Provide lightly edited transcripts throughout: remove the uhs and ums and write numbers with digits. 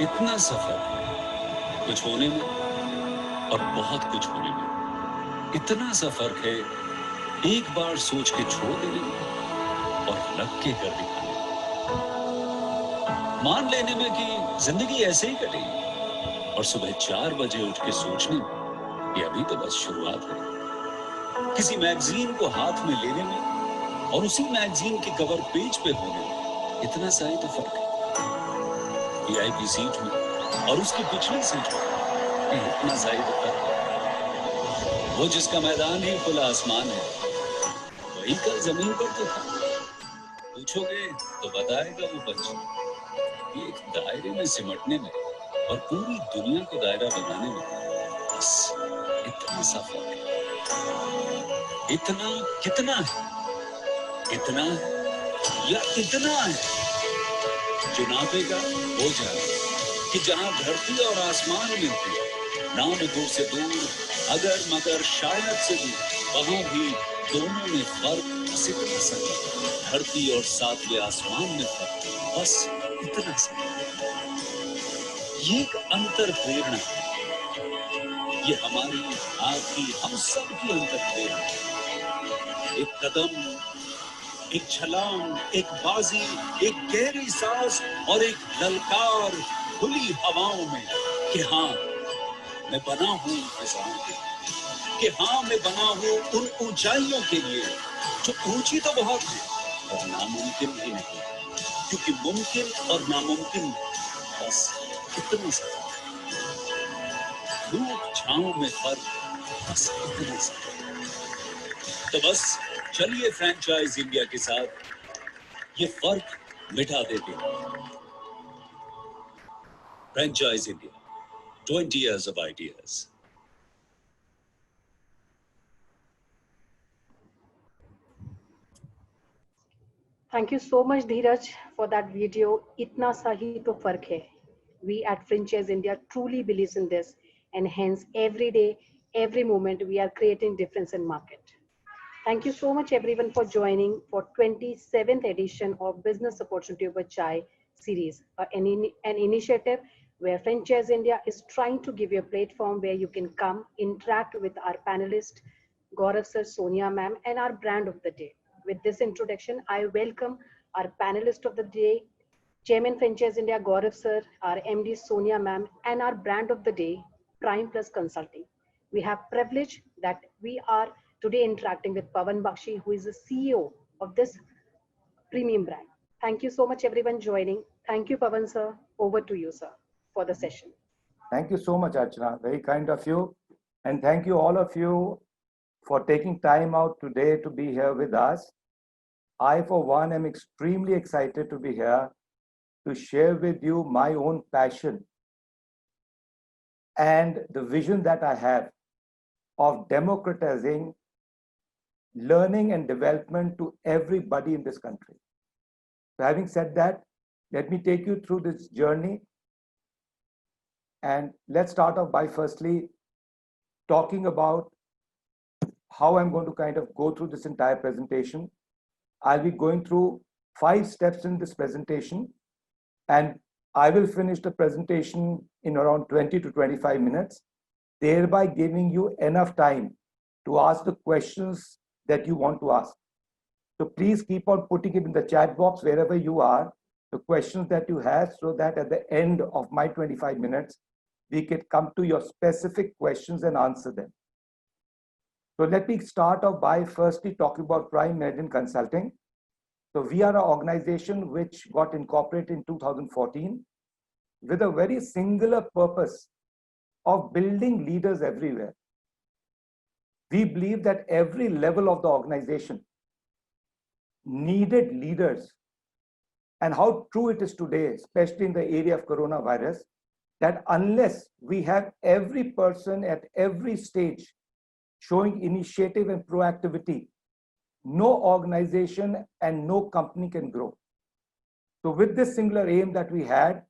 इतना सफर है कुछ होने में और बहुत कुछ होने में। इतना सा फर्क है एक बार सोच के छोड़ देने में और लग के कर दिखाने में। मान लेने में कि जिंदगी ऐसे ही कटेगी और सुबह 4 बजे उठ के सोचने में ये अभी तो बस शुरुआत है। किसी मैगजीन को हाथ में लेने में और उसी मैगजीन के कवर पेज पे होने में इतना सा ही तो फर्क है। वीआईपी सीट में और उसकी पिछली सीट में इतना सा ही तो फर्क है। वो जिसका मैदान ही खुला आसमान है वही कल जमीन पर तो था। पूछोगे तो बताएगा वो पंछी एक दायरे में सिमटने में और पूरी दुनिया को दायरा बनाने में बस इतना सा फर्क है। इतना कितना है? इतना है या इतना है जो नापेगा वो जाने कि जहां धरती और आसमान मिलते हैं नाम दूर से दूर अगर मगर शायद से दूर वहां भी दोनों में फर्क बस इतना सा है। धरती और सातवें आसमान में फर्क बस इतना सा। ये एक अंतर प्रेरणा है। ये हमारी आपकी हम सब की अंतर प्रेरणा है। एक कदम, एक छलांग, एक बाजी, एक गहरी सांस और एक ललकार खुली हवाओं में कि हाँ मैं बना हूं इंतजार के लिए, कि हाँ मैं बना हूं उन ऊंचाइयों के लिए जो ऊंची तो बहुत है और नामुमकिन भी नहीं, क्योंकि मुमकिन और नामुमकिन बस इतना सा धूप छांव में फर्क बस इतना सा। तो बस चलिए फ्रेंचाइज इंडिया के साथ ये फर्क मिटा देते हैं। Franchise India 20 years of ideas. Thank you so much, Dheeraj, for that video. Itna sahi to fark hai. We at Franchise India truly believes in this, and hence every day, every moment, we are creating difference in market. Thank you so much, everyone, for joining for 27th edition of Business Opportunity Over Chai series, an initiative where Franchise India is trying to give you a platform where you can come interact with our panelists, Gaurav sir, Sonia ma'am, and our brand of the day. With this introduction, I welcome our panelist of the day, Chairman Franchise India Gaurav sir, our MD Sonia ma'am, and our brand of the day, Prime Plus Consulting. We have privilege that we are today interacting with Pawan Bakshi, who is the CEO of this premium brand. Thank you so much, everyone joining. Thank you, Pawan sir. Over to you, sir, for the session. Thank you so much, Archana. Very kind of you. And thank you, all of you, for taking time out today to be here with us. I, for one, am extremely excited to be here to share with you my own passion and the vision that I have of democratizing learning and development to everybody in this country. So having said that, let me take you through this journey. And let's start off by firstly talking about how I'm going to kind of go through this entire presentation. I'll be going through 5 steps in this presentation, and I will finish the presentation in around 20 to 25 minutes, thereby giving you enough time to ask the questions that you want to ask. So please keep on putting it in the chat box wherever you are, the questions that you have, so that at the end of my 25 minutes, we can come to your specific questions and answer them. So let me start off by firstly talking about Prime Meridian Consulting. So we are an organization which got incorporated in 2014 with a very singular purpose of building leaders everywhere. We believe that every level of the organization needed leaders, and how true it is today, especially in the area of coronavirus, that unless we have every person at every stage showing initiative and proactivity, no organization and no company can grow. So with this singular aim that we had,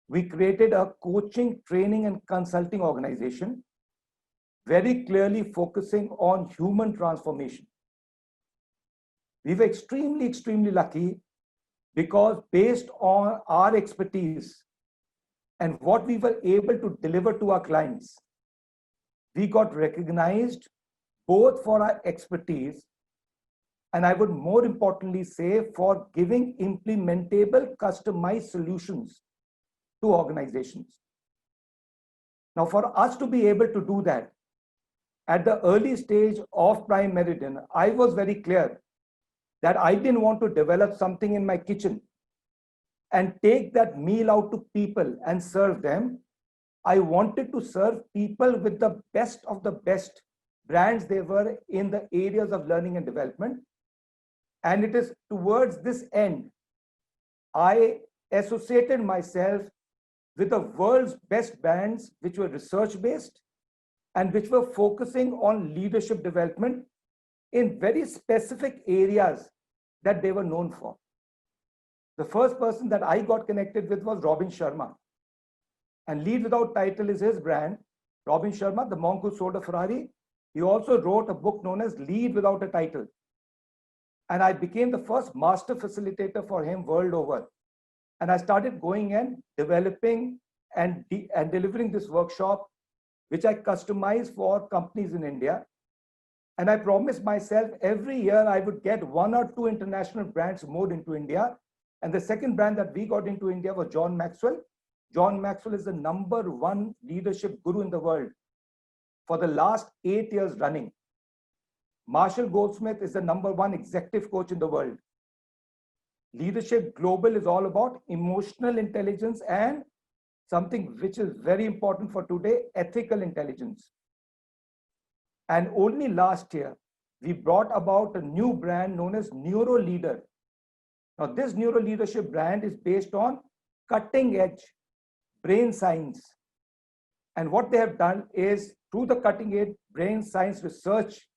we created a coaching, training, and consulting organization, very clearly focusing on human transformation. We were extremely lucky because based on our expertise, and what we were able to deliver to our clients, we got recognized both for our expertise, and I would more importantly say for giving implementable, customized solutions to organizations. Now, for us to be able to do that, at the early stage of Prime Meridian, I was very clear that I didn't want to develop something in my kitchen and take that meal out to people and serve them. I wanted to serve people with the best of the best brands they were in the areas of learning and development. And it is towards this end, I associated myself with the world's best brands, which were research-based and which were focusing on leadership development in very specific areas that they were known for. The first person that I got connected with was Robin Sharma. And Lead Without Title is his brand. Robin Sharma, the monk who sold a Ferrari, he also wrote a book known as Lead Without a Title. And I became the first master facilitator for him world over. And I started going and developing and delivering this workshop, which I customized for companies in India. And I promised myself every year I would get 1 or 2 international brands more into India. And the second brand that we got into India was John Maxwell. John Maxwell is the #1 leadership guru in the world for the last 8 years running. Marshall Goldsmith is the #1 executive coach in the world. Leadership Global is all about emotional intelligence and something which is very important for today, ethical intelligence. And only last year, we brought about a new brand known as Neuro Leader. Now, this Neuro Leadership brand is based on cutting edge brain science. And what they have done is through the cutting edge brain science research,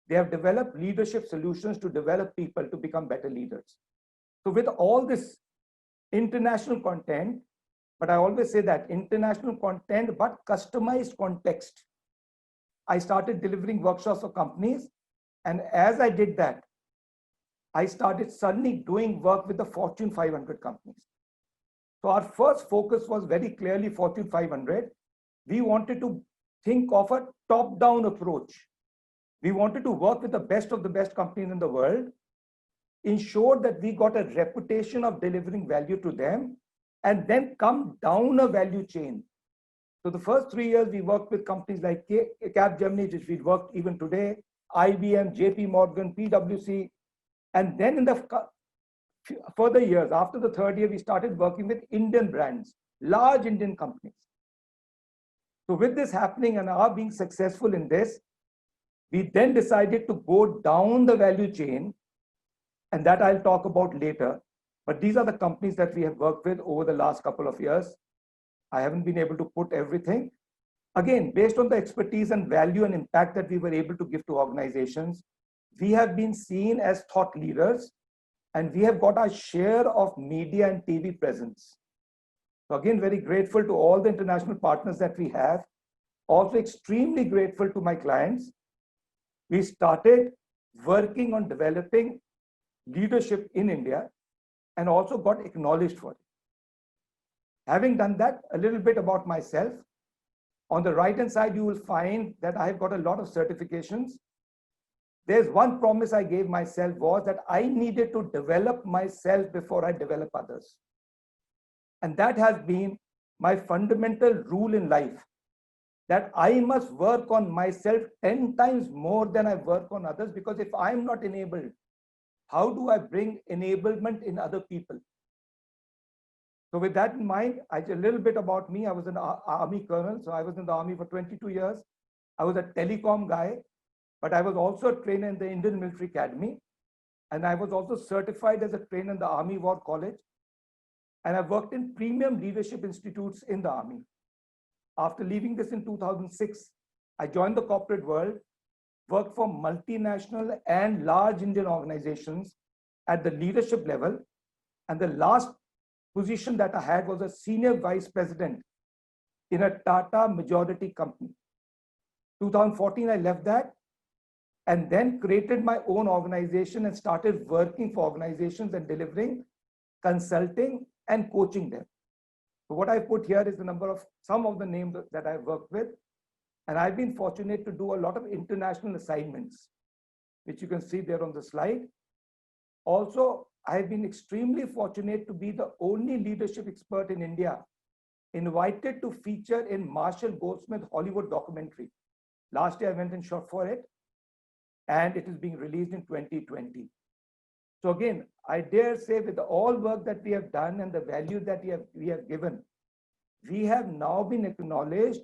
they have developed leadership solutions to develop people to become better leaders. So with all this international content, but I always say that international content, but customized context, I started delivering workshops for companies. And as I did that, I started suddenly doing work with the Fortune 500 companies. So our first focus was very clearly Fortune 500. We wanted to think of a top-down approach. We wanted to work with the best of the best companies in the world, ensure that we got a reputation of delivering value to them, and then come down a value chain. So the first 3 years, we worked with companies like Capgemini, which we worked even today, IBM, JP Morgan, PwC. And then in the further years, after the third year, we started working with Indian brands, large Indian companies. So with this happening and our being successful in this, we then decided to go down the value chain, and that I'll talk about later. But these are the companies that we have worked with over the last couple of years. I haven't been able to put everything. Again, based on the expertise and value and impact that we were able to give to organizations, we have been seen as thought leaders, and we have got our share of media and TV presence. So again, very grateful to all the international partners that we have. Also extremely grateful to my clients. We started working on developing leadership in India and also got acknowledged for it. Having done that, a little bit about myself. On the right-hand side, you will find that I've got a lot of certifications. There's one promise I gave myself was that I needed to develop myself before I develop others. And that has been my fundamental rule in life, that I must work on myself 10 times more than I work on others, because if I'm not enabled, how do I bring enablement in other people? So with that in mind, a little bit about me. I was an army colonel, so I was in the army for 22 years. I was a telecom guy, but I was also a trainer in the Indian Military Academy. And I was also certified as a trainer in the Army War College. And I worked in premium leadership institutes in the Army. After leaving this in 2006, I joined the corporate world, worked for multinational and large Indian organizations at the leadership level. And the last position that I had was a senior vice president in a Tata majority company. 2014, I left that and then created my own organization and started working for organizations and delivering consulting and coaching them. So what I put here is the number of some of the names that I've worked with. And I've been fortunate to do a lot of international assignments, which you can see there on the slide. Also, I've been extremely fortunate to be the only leadership expert in India invited to feature in Marshall Goldsmith Hollywood documentary. Last year I went and shot for it, and it is being released in 2020. So again, I dare say with all work that we have done and the value that we have given, we have now been acknowledged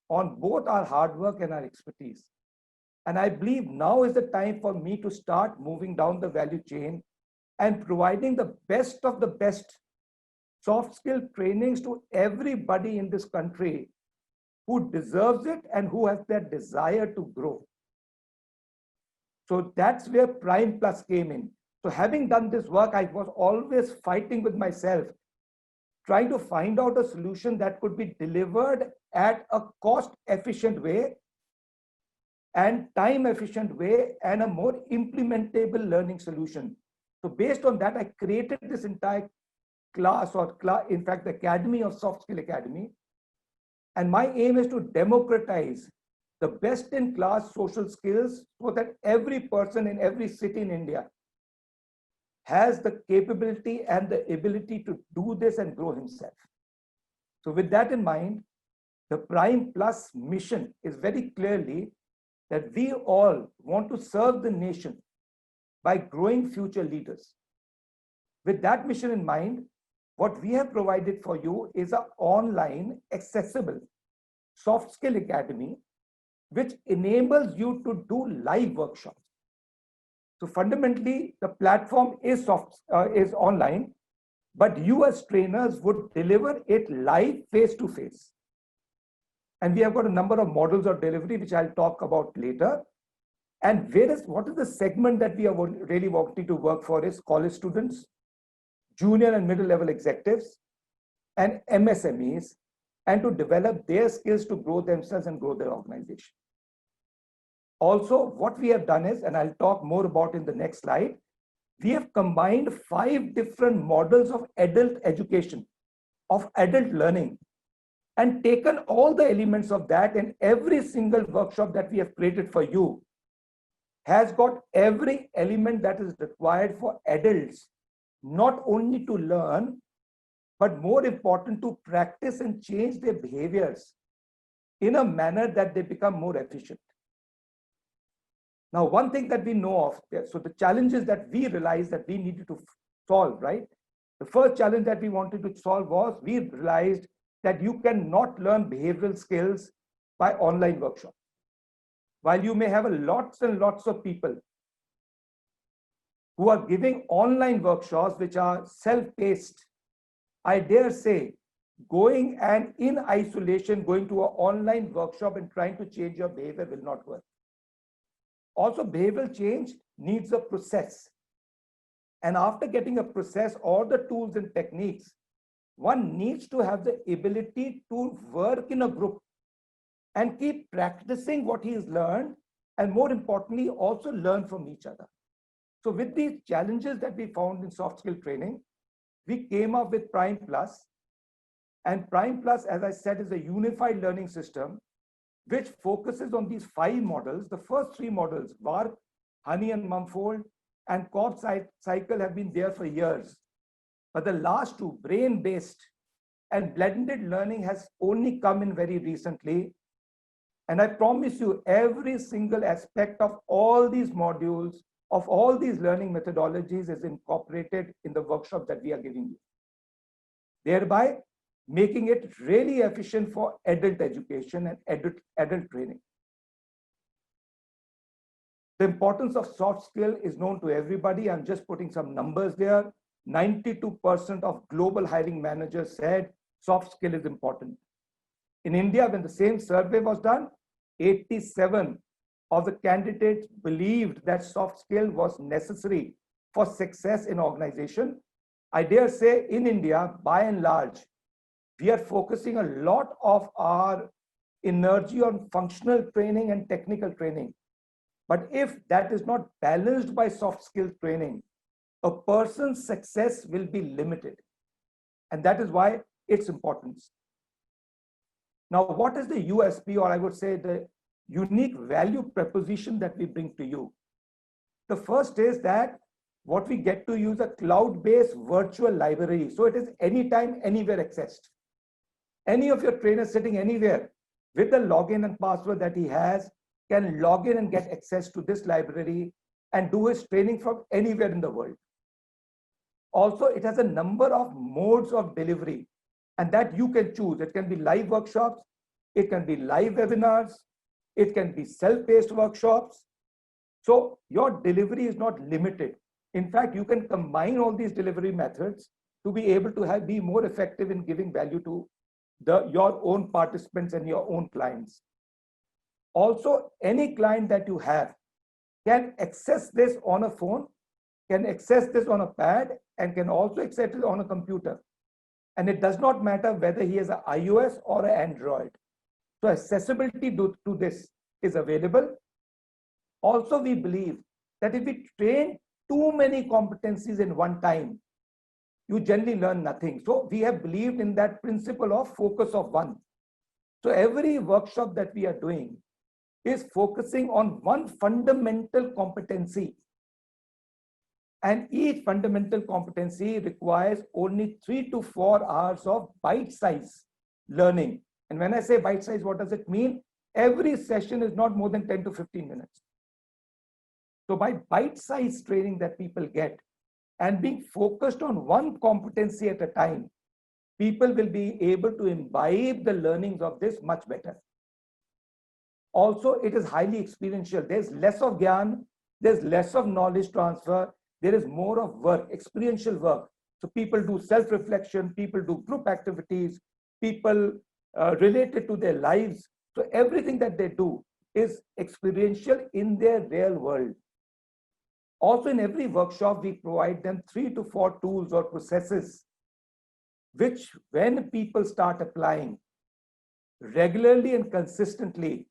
on both our hard work and our expertise. And I believe now is the time for me to start moving down the value chain and providing the best of the best soft skill trainings to everybody in this country who deserves it and who has that desire to grow. So that's where Prime Plus came in. So having done this work, I was always fighting with myself, trying to find out a solution that could be delivered at a cost-efficient way and time-efficient way and a more implementable learning solution. So based on that, I created this entire class, in fact, the Academy of Soft Skill Academy. And my aim is to democratize the best-in-class social skills so that every person in every city in India has the capability and the ability to do this and grow himself. So with that in mind, the Prime Plus mission is very clearly that we all want to serve the nation by growing future leaders. With that mission in mind, what we have provided for you is an online accessible soft skill academy, which enables you to do live workshops. So fundamentally, the platform is online, but you as trainers would deliver it live face-to-face. And we have got a number of models of delivery, which I'll talk about later. And what is the segment that we are really wanting to work for is college students, junior and middle level executives, and MSMEs, and to develop their skills to grow themselves and grow their organization. Also, what we have done is, and I'll talk more about in the next slide, we have combined 5 different models of adult education, of adult learning, and taken all the elements of that, and every single workshop that we have created for you has got every element that is required for adults, not only to learn, but more important, to practice and change their behaviors in a manner that they become more efficient. Now, one thing that we know of, so the challenges that we realized that we needed to solve, right? The first challenge that we wanted to solve was we realized that you cannot learn behavioral skills by online workshops. While you may have lots and lots of people who are giving online workshops which are self-paced, I dare say going and in isolation, going to an online workshop and trying to change your behavior will not work. Also, behavioral change needs a process. And after getting a process or the tools and techniques, one needs to have the ability to work in a group and keep practicing what he has learned, and more importantly, also learn from each other. So with these challenges that we found in soft skill training, we came up with Prime Plus. And Prime Plus, as I said, is a unified learning system which focuses on these 5 models. The first 3 models, Vark, Honey and Mumfold, and Cobb Cycle, have been there for years. But the last 2, brain-based and blended learning, has only come in very recently. And I promise you, every single aspect of all these modules, of all these learning methodologies, is incorporated in the workshop that we are giving you, thereby making it really efficient for adult education and adult training. The importance of soft skill is known to everybody. I'm just putting some numbers there. 92% of global hiring managers said soft skill is important. In India, when the same survey was done, 87 of the candidates believed that soft skill was necessary for success in organization. I dare say in India, by and large, we are focusing a lot of our energy on functional training and technical training. But if that is not balanced by soft skill training, a person's success will be limited. And that is why its importance. Now, what is the USP, or I would say the unique value proposition that we bring to you? The first is that what we get to use a cloud-based virtual library. So it is anytime, anywhere accessed. Any of your trainers sitting anywhere with the login and password that he has can log in and get access to this library and do his training from anywhere in the world. Also, it has a number of modes of delivery and that you can choose. It can be live workshops, it can be live webinars, it can be self-paced workshops. So your delivery is not limited. In fact, you can combine all these delivery methods to be able to be more effective in giving value to your own participants and your own clients. Also, any client that you have can access this on a phone, can access this on a pad, and can also access it on a computer. And it does not matter whether he has an iOS or an Android. So accessibility to this is available. Also, we believe that if we train too many competencies in one time, you generally learn nothing. So we have believed in that principle of focus of one. So every workshop that we are doing is focusing on one fundamental competency. And each fundamental competency requires only 3 to 4 hours of bite-size learning. And when I say bite-size, what does it mean? Every session is not more than 10 to 15 minutes. So by bite-size training that people get and being focused on one competency at a time, people will be able to imbibe the learnings of this much better. Also, it is highly experiential. There's less of gyan, there's less of knowledge transfer, there is more of work, experiential work. So people do self-reflection, people do group activities, people related to their lives. So everything that they do is experiential in their real world. Also, in every workshop, we provide them 3 to 4 tools or processes, which when people start applying regularly and consistently,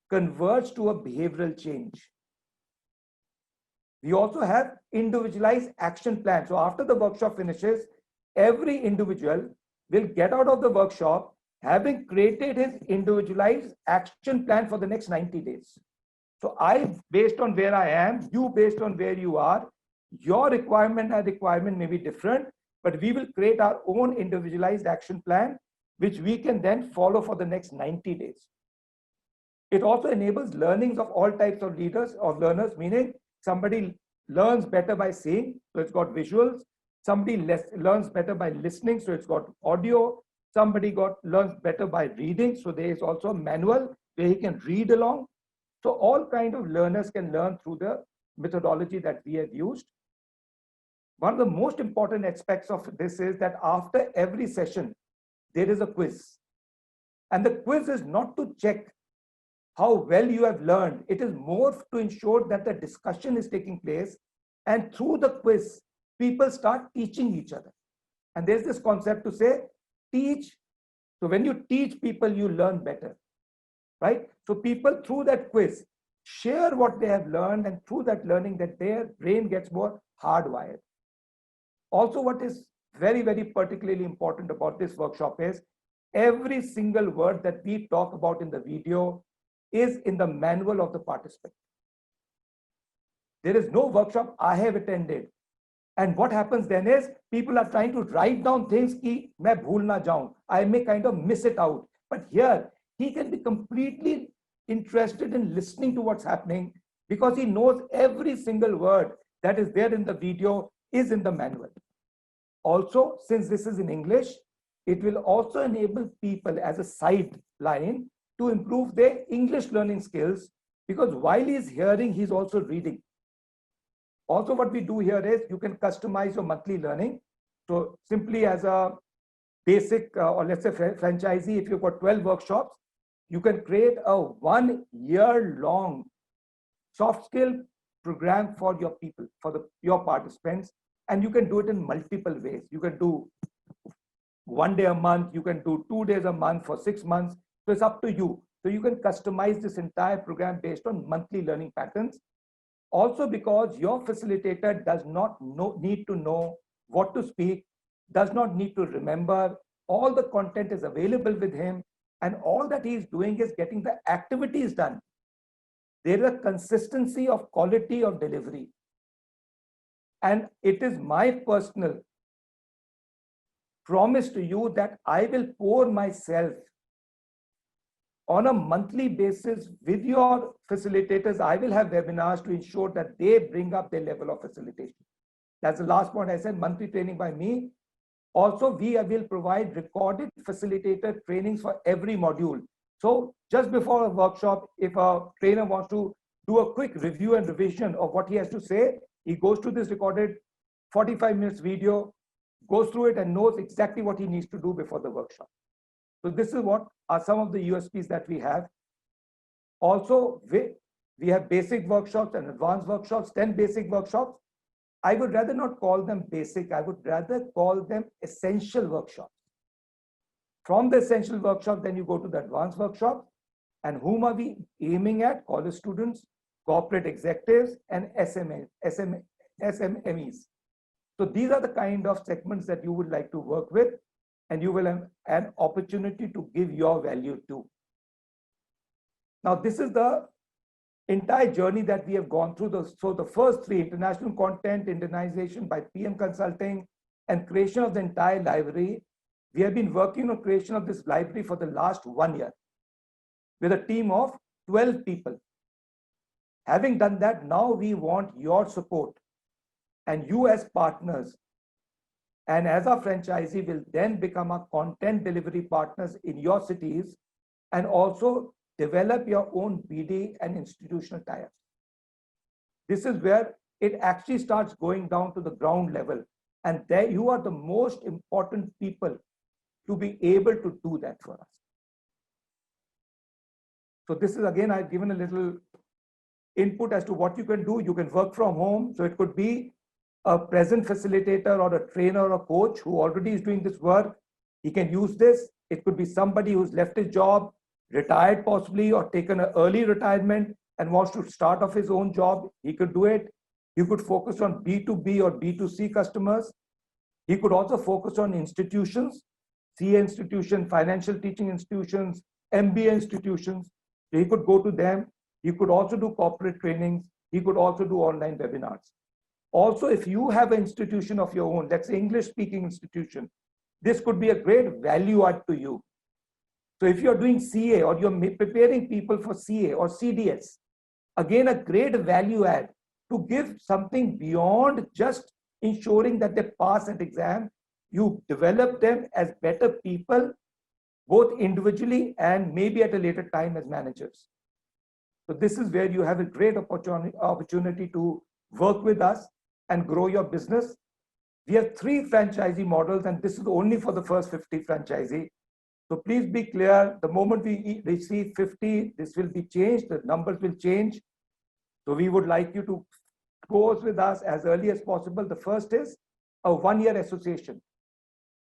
converge to a behavioral change. We also have individualized action plans. So after the workshop finishes, every individual will get out of the workshop having created his individualized action plan for the next 90 days. So I, based on where I am, you based on where you are, your requirement and requirement may be different, but we will create our own individualized action plan, which we can then follow for the next 90 days. It also enables learnings of all types of learners, meaning somebody learns better by seeing, so it's got visuals. Somebody learns better by listening, so it's got audio. Somebody learns better by reading, so there is also a manual where he can read along. So all kind of learners can learn through the methodology that we have used. One of the most important aspects of this is that after every session, there is a quiz. And the quiz is not to check how well you have learned. It is more to ensure that the discussion is taking place. And through the quiz, people start teaching each other. And there's this concept to say, teach. So when you teach people, you learn better, right? So people through that quiz share what they have learned, and through that learning that their brain gets more hardwired. Also, what is very, very particularly important about this workshop is every single word that we talk about in the video is in the manual of the participant. There is no workshop I have attended. And what happens then is people are trying to write down things ki main bhool na jaun. I may kind of miss it out. But here, he can be completely interested in listening to what's happening because he knows every single word that is there in the video is in the manual. Also, since this is in English, it will also enable people as a sideline to improve their English learning skills, because while he's hearing, he's also reading. Also, what we do here is you can customize your monthly learning. So simply as a basic, or let's say franchisee, if you've got 12 workshops, you can create a 1 year long soft skill program for your people, for your participants. And you can do it in multiple ways. You can do 1 day a month, you can do 2 days a month for 6 months. So it's up to you. So you can customize this entire program based on monthly learning patterns. Also, because your facilitator does not need to know what to speak, does not need to remember, All the content is available with him, and all that he is doing is getting the activities done. There is a consistency of quality of delivery. And it is my personal promise to you that I will pour myself on a monthly basis with your facilitators. I will have webinars to ensure that they bring up their level of facilitation. That's the last point I said, monthly training by me. Also, we will provide recorded facilitator trainings for every module. So just before a workshop, if a trainer wants to do a quick review and revision of what he has to say, he goes to this recorded 45 minutes video, goes through it and knows exactly what he needs to do before the workshop. So this is what are some of the USPs that we have. Also, we have basic workshops and advanced workshops, 10 basic workshops. I would rather not call them basic. I would rather call them essential workshops. From the essential workshop, then you go to the advanced workshop. And whom are we aiming at? College students, corporate executives, and SMEs. So these are the kind of segments that you would like to work with, and you will have an opportunity to give your value to. Now, this is the entire journey that we have gone through. So the first three, international content, Indianization by PM Consulting, and creation of the entire library. We have been working on creation of this library for the last 1 year with a team of 12 people. Having done that, now we want your support, and you as partners and as our franchisee will then become our content delivery partners in your cities, and also develop your own BD and institutional tie-ups. This is where it actually starts going down to the ground level, and there you are the most important people to be able to do that for us. So this is, again, I've given a little input as to what you can do. You can work from home. So it could be a present facilitator or a trainer or a coach who already is doing this work. He can use this. It could be somebody who's left his job, retired possibly, or taken an early retirement and wants to start off his own job. He could do it. He could focus on B2B or B2C customers. He could also focus on institutions, CA institution, financial teaching institutions, MBA institutions. So he could go to them. He could also do corporate trainings. He could also do online webinars. Also, if you have an institution of your own, that's an English-speaking institution, this could be a great value add to you. So if you're doing CA or you're preparing people for CA or CDS, again, a great value add to give something beyond just ensuring that they pass an exam. You develop them as better people, both individually and maybe at a later time as managers. So this is where you have a great opportunity to work with us and grow your business. We have 3 franchisee models, and this is only for the first 50 franchisee. So please be clear, the moment we receive 50, this will be changed, the numbers will change. So we would like you to close with us as early as possible. The first is a 1-year association.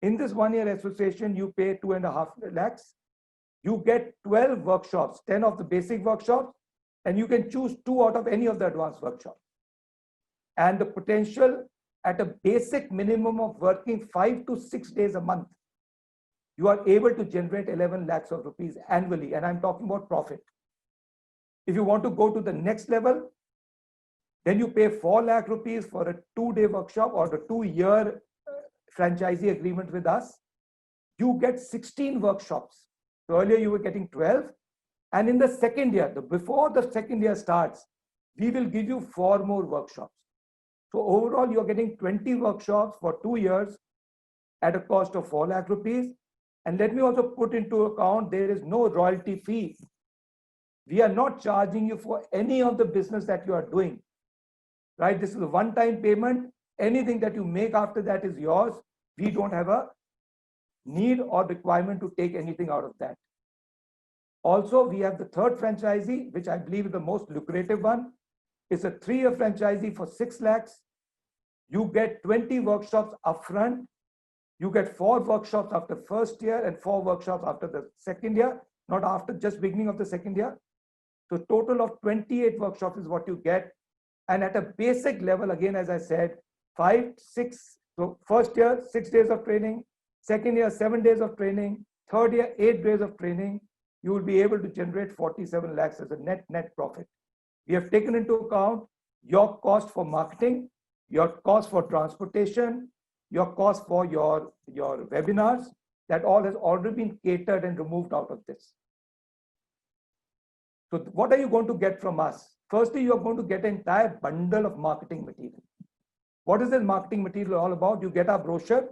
In this 1-year association, you pay 2.5 lakhs. You get 12 workshops, 10 of the basic workshops, and you can choose 2 out of any of the advanced workshops. And the potential at a basic minimum of working 5 to 6 days a month, you are able to generate 11 lakhs of rupees annually. And I'm talking about profit. If you want to go to the next level, then you pay 4 lakh rupees for a 2-day workshop or the 2-year franchisee agreement with us. You get 16 workshops. So earlier you were getting 12. And in the second year, before the second year starts, we will give you 4 more workshops. So overall, you're getting 20 workshops for 2 years at a cost of 4 lakh rupees. And let me also put into account, there is no royalty fee. We are not charging you for any of the business that you are doing, right? This is a one-time payment. Anything that you make after that is yours. We don't have a need or requirement to take anything out of that. Also, we have the third franchisee, which I believe is the most lucrative one. It's a 3-year franchisee for 6 lakhs. You get 20 workshops upfront. You get 4 workshops after first year and 4 workshops after the second year, not after, just beginning of the second year. So total of 28 workshops is what you get. And at a basic level, again, as I said, 5, 6, so first year, 6 days of training. Second year, 7 days of training. Third year, 8 days of training. You will be able to generate 47 lakhs as a net profit. We have taken into account your cost for marketing, your cost for transportation, your cost for your webinars. That all has already been catered and removed out of this. So what are you going to get from us? Firstly, you are going to get an entire bundle of marketing material. What is this marketing material all about? You get our brochure,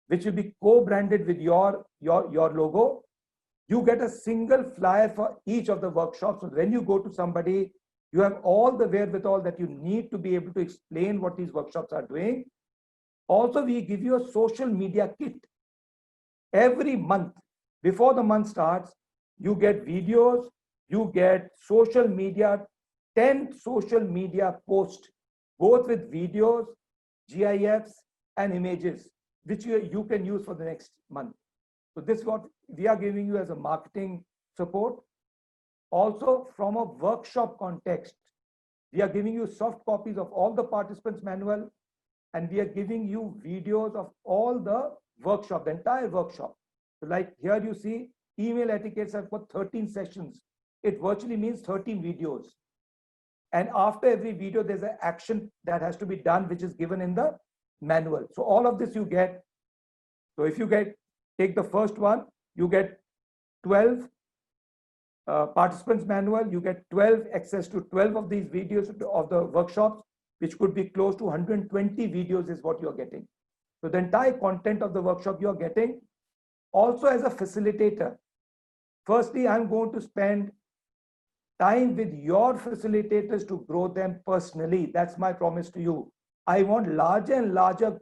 which will be co-branded with your logo. You get a single flyer for each of the workshops. So when you go to somebody, you have all the wherewithal that you need to be able to explain what these workshops are doing. Also, we give you a social media kit. Every month, before the month starts, you get videos, you get social media, 10 social media posts, both with videos, GIFs, and images, which you can use for the next month. So this is what we are giving you as a marketing support. Also, from a workshop context, we are giving you soft copies of all the participants' manual, and we are giving you videos of all the workshop, the entire workshop. So like here you see, email etiquettes have got 13 sessions. It virtually means 13 videos. And after every video, there's an action that has to be done, which is given in the manual. So all of this you get. So if you take the first one, you get 12 participants manual, you get 12 access to 12 of these videos of the workshops, which could be close to 120 videos is what you're getting. So the entire content of the workshop you're getting. Also as a facilitator, firstly, I'm going to spend time with your facilitators to grow them personally. That's my promise to you. I want larger and larger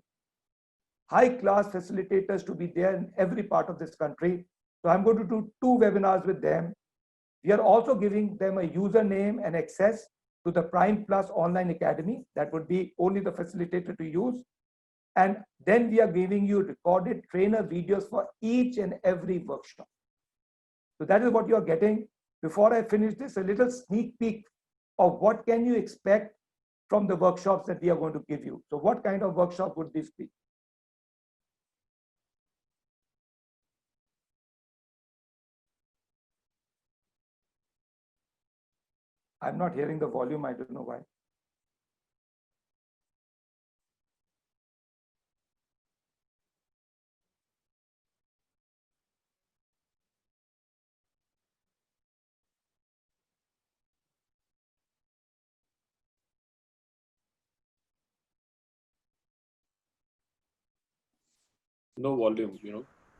high-class facilitators to be there in every part of this country. So I'm going to do 2 webinars with them. We are also giving them a username and access to the Prime Plus Online Academy. That would be only the facilitator to use. And then we are giving you recorded trainer videos for each and every workshop. So that is what you are getting. Before I finish this, a little sneak peek of what can you expect from the workshops that we are going to give you. So what kind of workshop would this be? I'm not hearing the volume. I don't know why. No volume,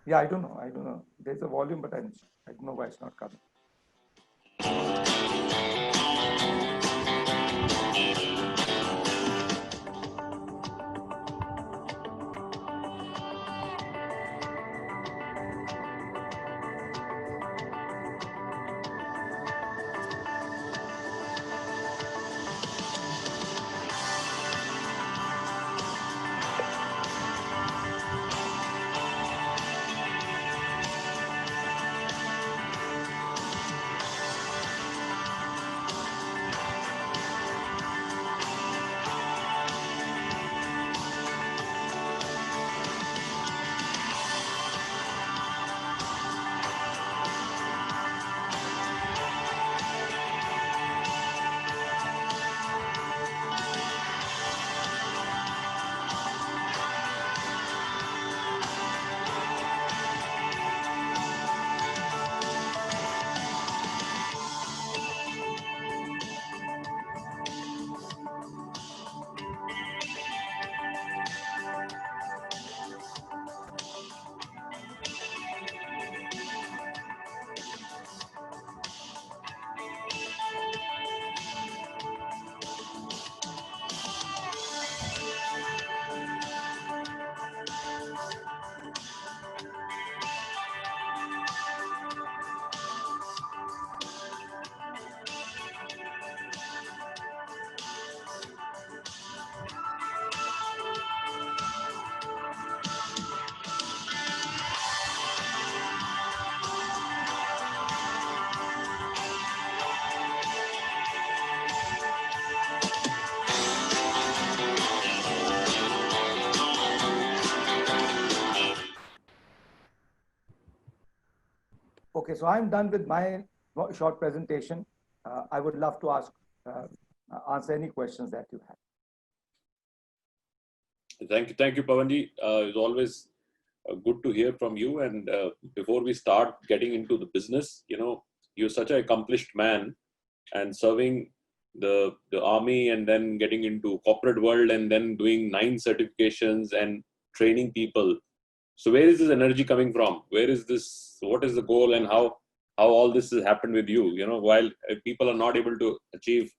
Yeah, I don't know. There's a volume, but I don't know why it's not coming. Okay, so I'm done with my short presentation. I would love to answer any questions that you have. Thank you, Pavanji. It's always good to hear from you. And before we start getting into the business, you're such an accomplished man, and serving the army, and then getting into corporate world, and then doing 9 certifications and training people. So where is this energy coming from? Where is this? What is the goal, and how all this has happened with you? While people are not able to achieve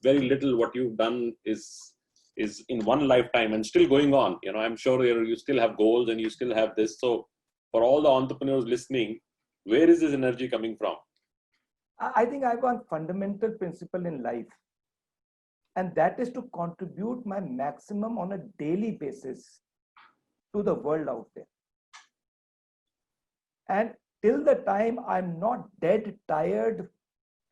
very little, what you've done is in one lifetime and still going on. I'm sure you still have goals and you still have this. So for all the entrepreneurs listening, where is this energy coming from? I think I've got fundamental principle in life, and that is to contribute my maximum on a daily basis to the world out there. And till the time I'm not dead, tired,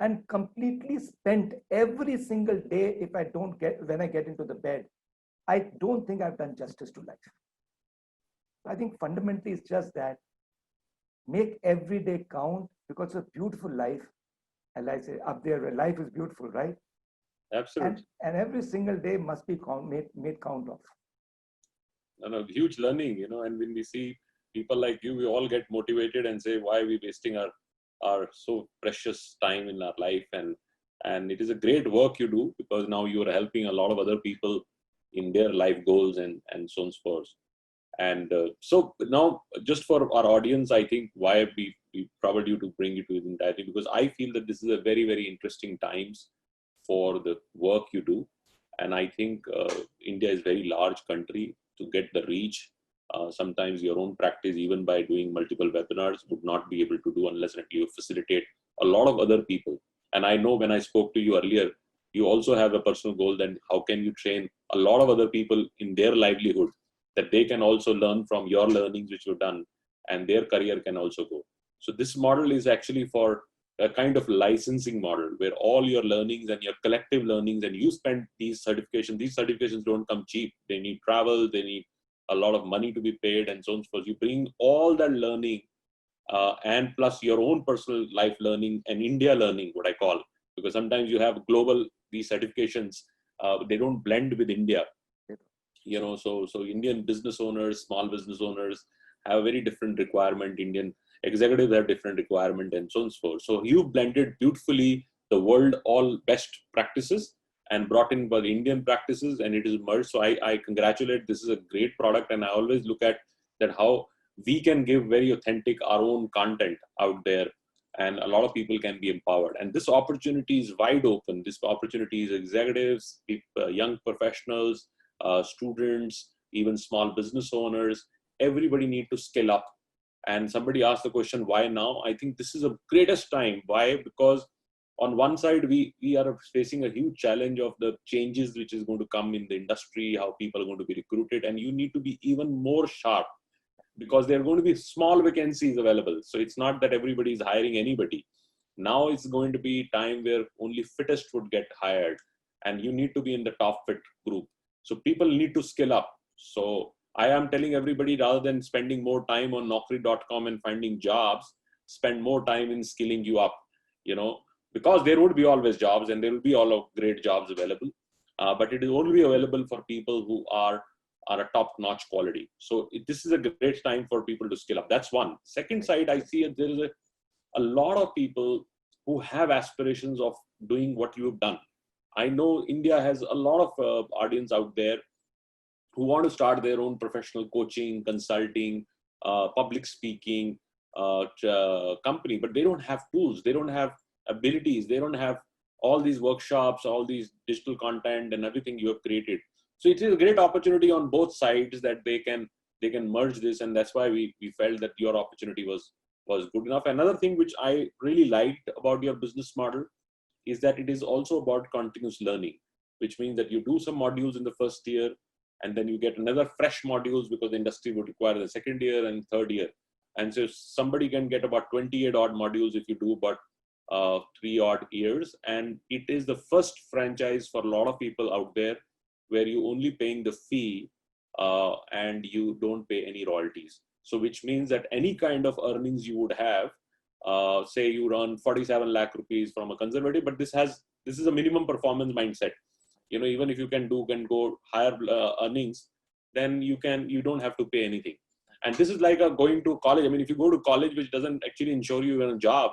and completely spent every single day, when I get into the bed, I don't think I've done justice to life. I think fundamentally it's just that make every day count, because it's a beautiful life. And I say up there, where life is beautiful, right? Absolutely. And every single day must be made count of. Huge learning, and when we see people like you, we all get motivated and say, why are we wasting our so precious time in our life? And it is a great work you do, because now you are helping a lot of other people in their life goals and so on and so forth. And so now, just for our audience, I think why we probably you to bring you to the entirety, because I feel that this is a very, very interesting times for the work you do. And I think India is a very large country. To get the reach, sometimes your own practice, even by doing multiple webinars, would not be able to do unless you facilitate a lot of other people. And I know when I spoke to you earlier, you also have a personal goal that how can you train a lot of other people in their livelihood, that they can also learn from your learnings which you've done, and their career can also go. So this model is actually for a kind of licensing model, where all your learnings and your collective learnings, and you spend these certifications don't come cheap. They need travel, they need a lot of money to be paid, and so on and so forth. You bring all that learning and plus your own personal life learning and India learning, what I call, because sometimes you have global, these certifications, they don't blend with India. So Indian business owners, small business owners have a very different requirement. Indian executives have different requirement, and so on and so forth. So you blended beautifully the world, all best practices, and brought in by the Indian practices, and it is merged. So I congratulate. This is a great product, and I always look at that how we can give very authentic our own content out there, and a lot of people can be empowered. And this opportunity is wide open. This opportunity is executives, young professionals, students, even small business owners. Everybody need to scale up. And somebody asked the question, why now? I think this is the greatest time. Why? Because on one side, we are facing a huge challenge of the changes which is going to come in the industry, how people are going to be recruited, and you need to be even more sharp, because there are going to be small vacancies available. So it's not that everybody is hiring anybody. Now it's going to be time where only fittest would get hired, and you need to be in the top fit group. So people need to skill up. So I am telling everybody, rather than spending more time on Naukri.com and finding jobs, spend more time in skilling you up, because there would be always jobs, and there will be all of great jobs available. But it is only available for people who are a top-notch quality. So this is a great time for people to skill up. That's one. Second side, I see there is a lot of people who have aspirations of doing what you have done. I know India has a lot of audience out there who want to start their own professional coaching, consulting, public speaking company, but they don't have tools, they don't have abilities, they don't have all these workshops, all these digital content and everything you have created. So it is a great opportunity on both sides that they can merge this, and that's why we felt that your opportunity was good enough. Another thing which I really liked about your business model is that it is also about continuous learning, which means that you do some modules in the first year, and then you get another fresh modules because the industry would require the second year and third year. And so somebody can get about 28 odd modules if you do about 3 odd years. And it is the first franchise for a lot of people out there where you only paying the fee and you don't pay any royalties. So which means that any kind of earnings you would have, say you earn 47 lakh rupees from a conservative, but this is a minimum performance mindset. You know, even if you can go higher earnings, then you don't have to pay anything. And this is like going to college. I mean, if you go to college, which doesn't actually ensure you a job,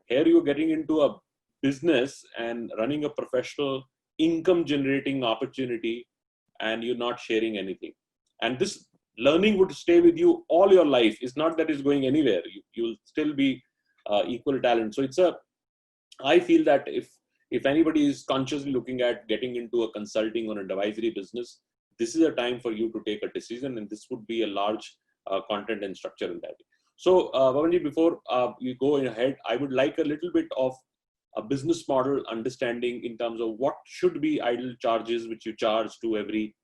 here you're getting into a business and running a professional income generating opportunity, and you're not sharing anything. And this learning would stay with you all your life. It's not that it's going anywhere. You'll still be equal talent. So I feel that if anybody is consciously looking at getting into a consulting or advisory business, this is a time for you to take a decision, and this would be a large content and structure in that. So, Bhavanji, before you go ahead, I would like a little bit of a business model understanding in terms of what should be ideal charges which you charge to every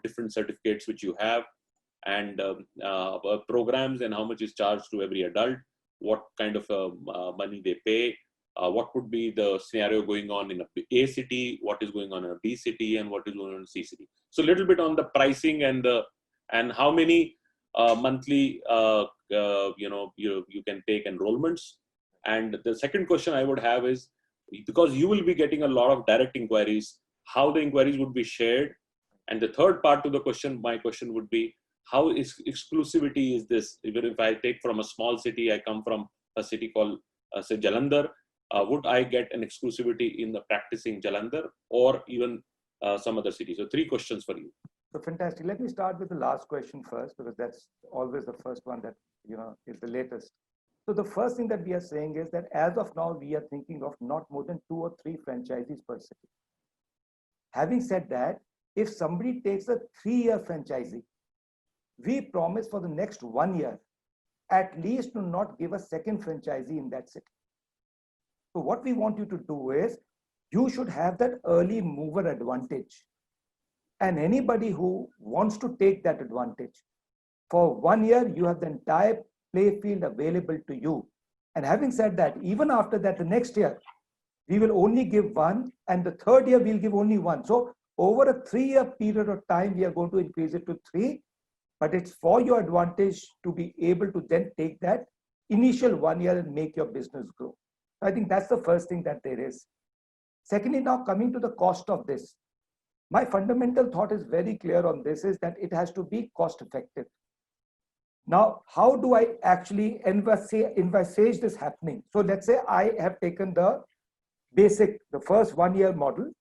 different certificates which you have, and programs, and how much is charged to every adult, what kind of money they pay, what would be the scenario going on in a city, what is going on in a B city, and what is going on in a C city. So a little bit on the pricing and how many monthly you can take enrollments. And the second question I would have is, because you will be getting a lot of direct inquiries, how the inquiries would be shared. And the third part to the question, my question would be, how is exclusivity is this? Even if I take from a small city, I come from a city called say Jalandhar, would I get an exclusivity in the practicing Jalandhar or even some other city? So 3 questions for you. So fantastic. Let me start with the last question first, because that's always the first one that is the latest. So the first thing that we are saying is that as of now, we are thinking of not more than 2 or 3 franchisees per city. Having said that, if somebody takes a 3-year franchisee, we promise for the next 1 year, at least to not give a second franchisee in that city. So what we want you to do is, you should have that early mover advantage. And anybody who wants to take that advantage, for 1 year, you have the entire play field available to you. And having said that, even after that, the next year, we will only give 1, and the 3rd year, we'll give only 1. So over a 3-year period of time, we are going to increase it to 3, but it's for your advantage to be able to then take that initial 1 year and make your business grow. I think that's the first thing that there is. Secondly, now coming to the cost of this, my fundamental thought is very clear on this, is that it has to be cost effective. Now, how do I actually envisage this happening? So let's say I have taken the basic, the first 1 year model.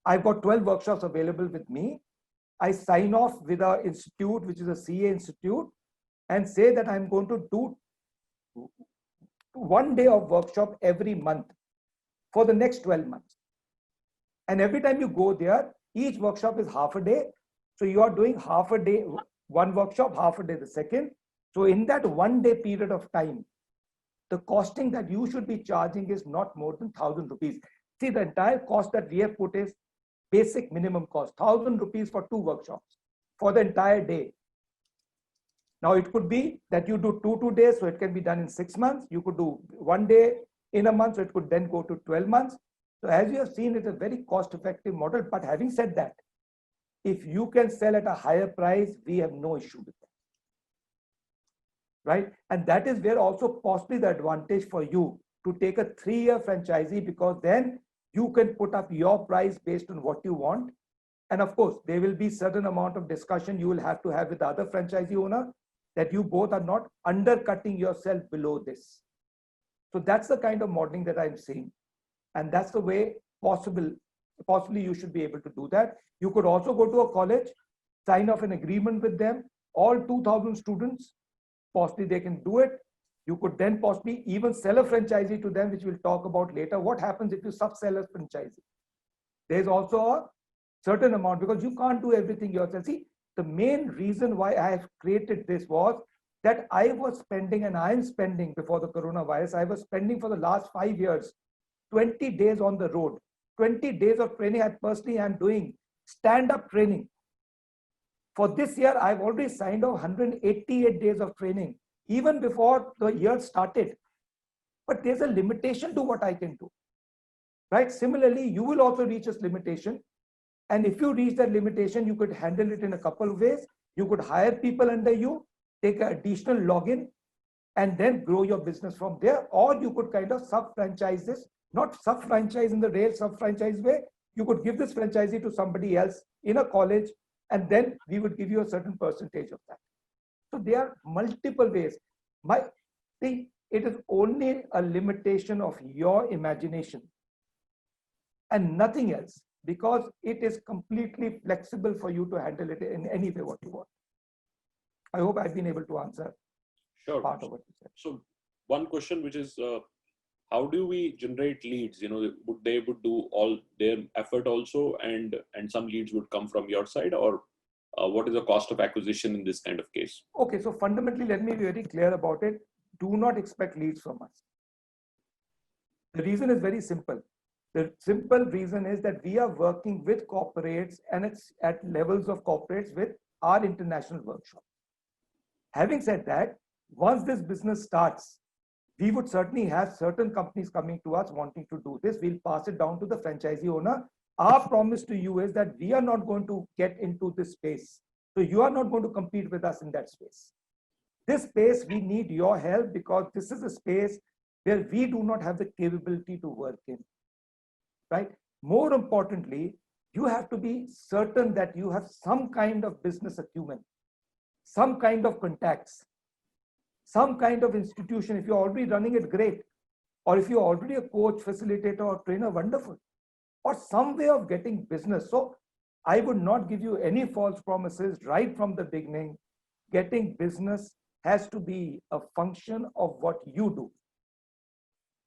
I've got 12 workshops available with me. I sign off with our institute, which is a CA institute, and say that I'm going to do 1 day of workshop every month for the next 12 months. And every time you go there, each workshop is half a day. So you are doing half a day, 1 workshop, half a day the second. So in that 1 day period of time, the costing that you should be charging is not more than 1,000 rupees. See, the entire cost that we have put is basic minimum cost, 1,000 rupees for 2 workshops for the entire day. Now it could be that you do 2 days, so it can be done in 6 months. You could do 1 day in a month, so it could then go to 12 months. So as you have seen, it's a very cost-effective model. But having said that, if you can sell at a higher price, we have no issue with that. Right? And that is where also possibly the advantage for you to take a 3-year franchisee, because then you can put up your price based on what you want. And of course, there will be certain amount of discussion you will have to have with the other franchisee owner, that you both are not undercutting yourself below this. So that's the kind of modeling that I'm seeing. And that's the way possibly you should be able to do that. You could also go to a college, sign off an agreement with them, all 2,000 students, possibly they can do it. You could then possibly even sell a franchisee to them, which we'll talk about later. What happens if you sub-sell a franchisee? There's also a certain amount, because you can't do everything yourself. See, the main reason why I have created this was that I was spending, and I am spending before the coronavirus, I was spending for the last 5 years, 20 days on the road, 20 days of training. I personally am doing stand-up training. For this year, I've already signed off 188 days of training, even before the year started. But there's a limitation to what I can do, right? Similarly, you will also reach this limitation. And if you reach that limitation, you could handle it in a couple of ways. You could hire people under you, take an additional login, and then grow your business from there. Or you could kind of sub-franchise this, not sub-franchise in the real sub-franchise way. You could give this franchisee to somebody else in a college, and then we would give you a certain percentage of that. So there are multiple ways. It is only a limitation of your imagination and nothing else, because it is completely flexible for you to handle it in any way what you want. I hope I've been able to answer Sure. part of what you said. So one question, which is, how do we generate leads? They would do all their effort also, and some leads would come from your side, or what is the cost of acquisition in this kind of case? Okay, so fundamentally, let me be very clear about it. Do not expect leads from us. The reason is very simple. The simple reason is that we are working with corporates, and it's at levels of corporates with our international workshop. Having said that, once this business starts, we would certainly have certain companies coming to us wanting to do this. We'll pass it down to the franchisee owner. Our promise to you is that we are not going to get into this space. So you are not going to compete with us in that space. This space, we need your help, because this is a space where we do not have the capability to work in, right? More importantly, you have to be certain that you have some kind of business acumen, some kind of contacts, some kind of institution. If you're already running it, great. Or if you're already a coach, facilitator, or trainer, wonderful. Or some way of getting business. So I would not give you any false promises right from the beginning. Getting business has to be a function of what you do.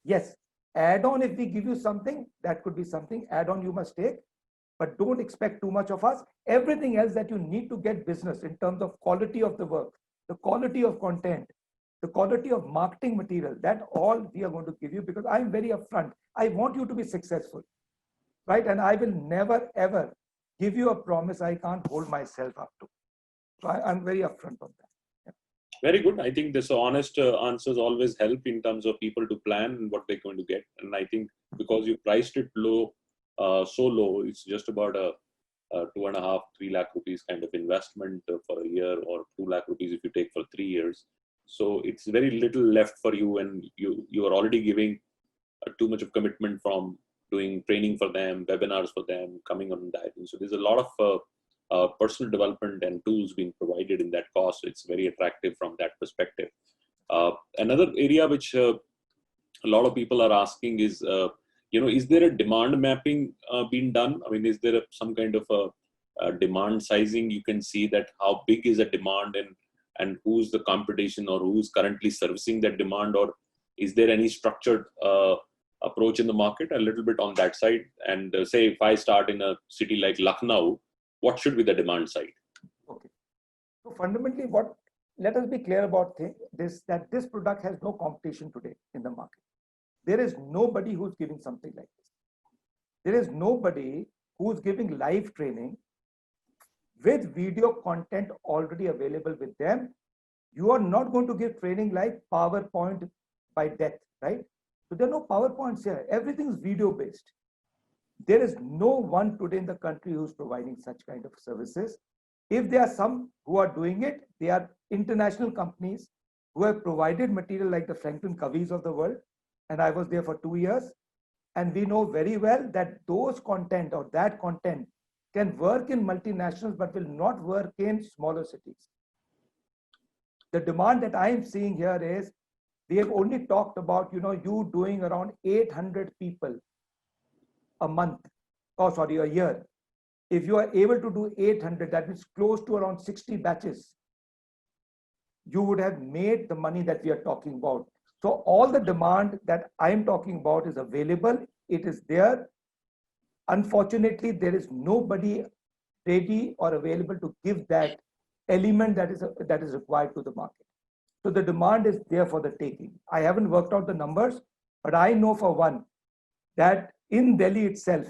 Yes, add on, if we give you something, that could be something add on you must take, but don't expect too much of us. Everything else that you need to get business in terms of quality of the work, the quality of content, the quality of marketing material, that all we are going to give you, because I'm very upfront. I want you to be successful, right? And I will never, ever give you a promise I can't hold myself up to. So I'm very upfront on that. Very good. I think this honest answers always help in terms of people to plan what they're going to get. And I think because you priced it low, so low, it's just about a 2.5, 3 lakh rupees kind of investment for a year, or 2 lakh rupees if you take for 3 years. So it's very little left for you, and you are already giving too much of commitment from doing training for them, webinars for them, coming on that. And so there's a lot of personal development and tools being provided in that cost. So it's very attractive from that perspective. Another area which a lot of people are asking is, is there a demand mapping being done? I mean, is there some kind of a demand sizing? You can see that how big is a demand, and who's the competition, or who's currently servicing that demand, or is there any structured approach in the market? A little bit on that side. And say if I start in a city like Lucknow, what should be the demand side? Okay. So fundamentally, let us be clear about this, that this product has no competition today in the market. There is nobody who's giving something like this. There is nobody who's giving live training with video content already available with them. You are not going to give training like PowerPoint by death, right? So there are no PowerPoints here. Everything is video based. There is no one today in the country who's providing such kind of services. If there are some who are doing it, they are international companies who have provided material like the Franklin Coveys of the world. And I was there for 2 years. And we know very well that those content, or that content, can work in multinationals, but will not work in smaller cities. The demand that I am seeing here is, we have only talked about, you doing around 800 people a month, a year. If you are able to do 800, that means close to around 60 batches, you would have made the money that we are talking about. So all the demand that I am talking about is available. It is there. Unfortunately, there is nobody ready or available to give that element that is required to the market. So the demand is there for the taking. I haven't worked out the numbers, but I know for one that in Delhi itself,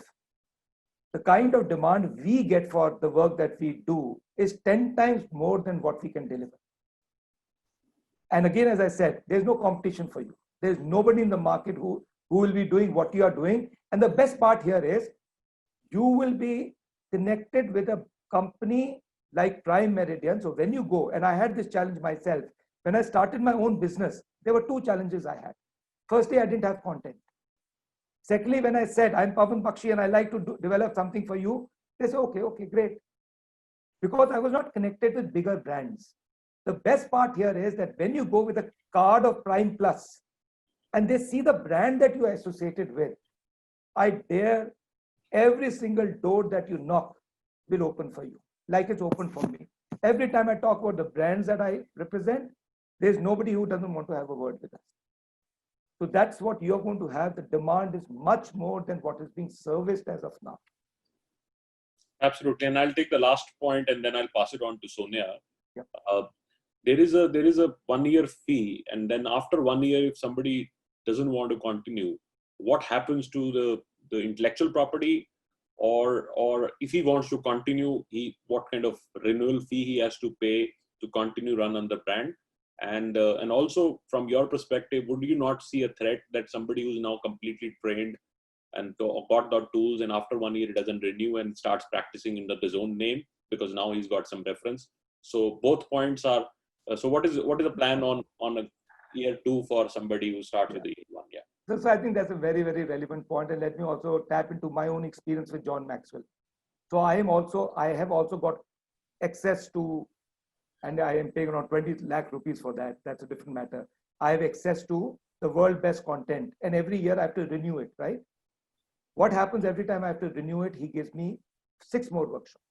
the kind of demand we get for the work that we do is 10 times more than what we can deliver. And again, as I said, there's no competition for you. There's nobody in the market who will be doing what you are doing. And the best part here is, you will be connected with a company like Prime Meridian. So when you go, and I had this challenge myself, When I started my own business, there were two challenges I had. Firstly, I didn't have content. Secondly, when I said, I'm Pavan Bakshi and I like to develop something for you, they said, okay, great. Because I was not connected with bigger brands. The best part here is that when you go with a card of Prime Plus and they see the brand that you are associated with, I dare every single door that you knock will open for you, like it's open for me. Every time I talk about the brands that I represent, there's nobody who doesn't want to have a word with us. So that's what you're going to have. The demand is much more than what is being serviced as of now. Absolutely. And I'll take the last point and then I'll pass it on to Sonia. Yep. There is a 1 year fee, and then after 1 year, if somebody doesn't want to continue, what happens to the intellectual property, or if he wants to continue, what kind of renewal fee he has to pay to continue run on the brand? And also from your perspective, would you not see a threat that somebody who's now completely trained and got the tools, and after 1 year it doesn't renew and starts practicing under his own name because now he's got some reference? So both points are. So what is the plan on a year 2 for somebody who starts with the year 1? Yeah. So I think that's a very, very relevant point, and let me also tap into my own experience with John Maxwell. So I have also got access to, and I am paying around 20 lakh rupees for that. That's a different matter. I have access to the world best content, and every year I have to renew it, right? What happens every time I have to renew it? He gives me 6 more workshops.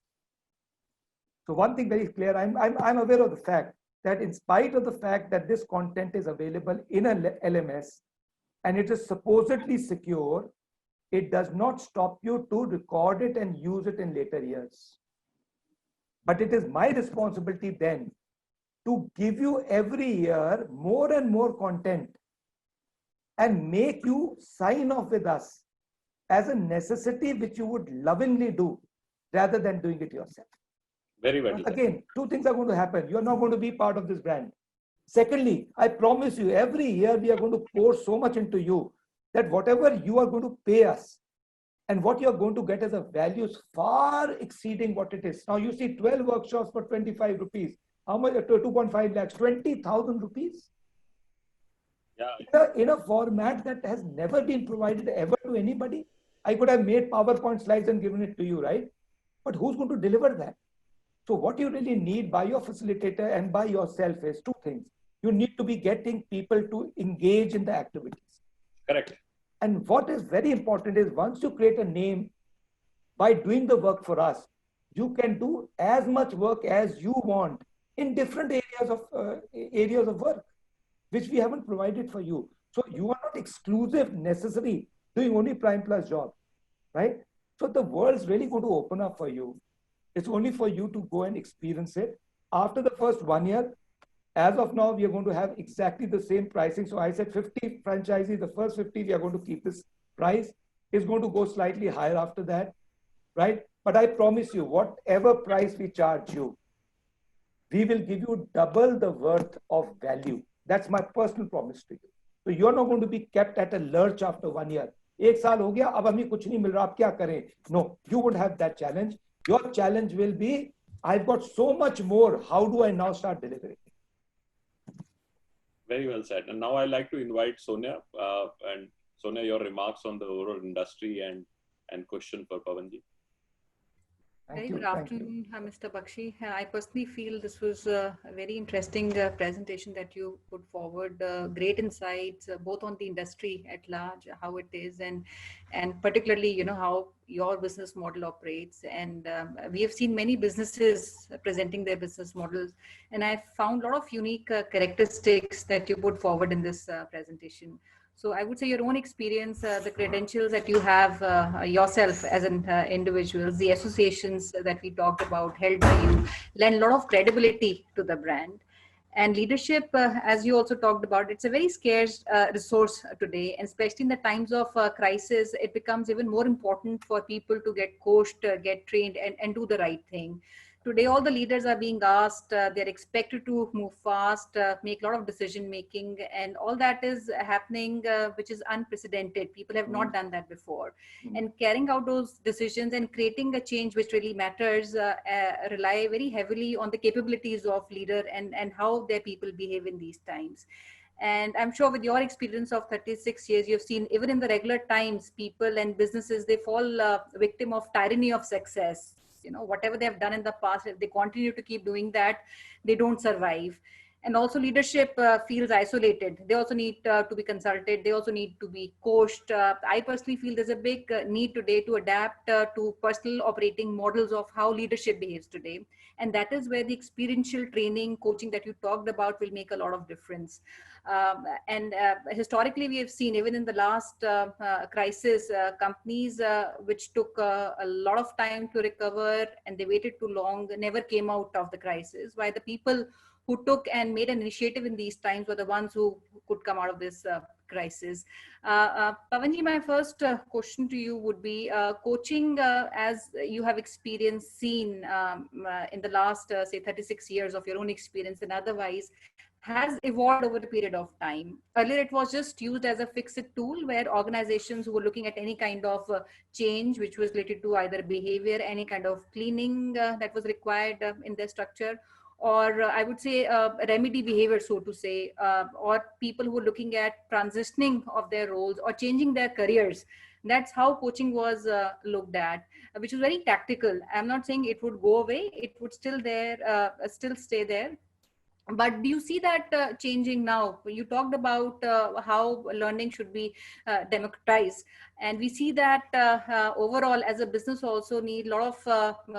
So one thing very clear, I'm aware of the fact that in spite of the fact that this content is available in a LMS and it is supposedly secure, it does not stop you to record it and use it in later years. But it is my responsibility then to give you every year more and more content and make you sign off with us as a necessity which you would lovingly do rather than doing it yourself. Very well. Again, 2 things are going to happen. You're not going to be part of this brand. Secondly, I promise you, every year we are going to pour so much into you that whatever you are going to pay us and what you're going to get as a value is far exceeding what it is. Now you see 12 workshops for 25 rupees. How much? 2.5 lakhs, 20,000 rupees. Yeah. In a format that has never been provided ever to anybody. I could have made PowerPoint slides and given it to you, right? But who's going to deliver that? So what you really need by your facilitator and by yourself is 2 things. You need to be getting people to engage in the activities. Correct. And what is very important is once you create a name, by doing the work for us, you can do as much work as you want in different areas of work, which we haven't provided for you. So you are not exclusive necessarily doing only Prime Plus job, right? So the world's really going to open up for you. It's only for you to go and experience it. After the first 1 year, as of now, we are going to have exactly the same pricing. So I said 50 franchisees, the first 50, we are going to keep this price. It's going to go slightly higher after that, right? But I promise you, whatever price we charge you, we will give you double the worth of value. That's my personal promise to you. So you're not going to be kept at a lurch after 1 year. 1 साल हो गया, अब हमें कुछ नहीं मिल रहा, अब क्या करें? No, you won't have that challenge. Your challenge will be, I've got so much more. How do I now start delivering? Very well said. And now I'd like to invite Sonia. And Sonia, your remarks on the overall industry and question for Pavanji. Very good afternoon, Mr. Bakshi. I personally feel this was a very interesting presentation that you put forward. Great insights, both on the industry at large, how it is, and particularly, how your business model operates. And we have seen many businesses presenting their business models, and I found a lot of unique characteristics that you put forward in this presentation. So I would say your own experience, the credentials that you have yourself as an individual, the associations that we talked about held by you, lend a lot of credibility to the brand. And leadership, as you also talked about, it's a very scarce resource today, and especially in the times of crisis, it becomes even more important for people to get coached, get trained, and do the right thing. Today, all the leaders are being asked, they're expected to move fast, make a lot of decision making, and all that is happening, which is unprecedented. People have not done that before. And carrying out those decisions and creating a change which really matters rely very heavily on the capabilities of leader and how their people behave in these times. And I'm sure with your experience of 36 years, you've seen even in the regular times, people and businesses, they fall victim of tyranny of success. You know, whatever they have done in the past, if they continue to keep doing that, they don't survive. And also leadership feels isolated. They also need to be consulted. They also need to be coached. I personally feel there's a big need today to adapt to personal operating models of how leadership behaves today. And that is where the experiential training, coaching that you talked about will make a lot of difference. And historically, we have seen even in the last crisis, companies which took a lot of time to recover and they waited too long, never came out of the crisis. While the people who took and made an initiative in these times were the ones who could come out of this crisis. Pavanji, my first question to you would be coaching, as you have experienced, seen in the last, say, 36 years of your own experience and otherwise, has evolved over a period of time. Earlier, it was just used as a fix-it tool where organizations who were looking at any kind of change, which was related to either behavior, any kind of cleaning that was required in their structure, or I would say remedy behavior, so to say, or people who were looking at transitioning of their roles or changing their careers. That's how coaching was looked at, which was very tactical. I'm not saying it would go away; it would still stay there. But do you see that changing now? You talked about how learning should be democratized, and we see that overall as a business also need a lot of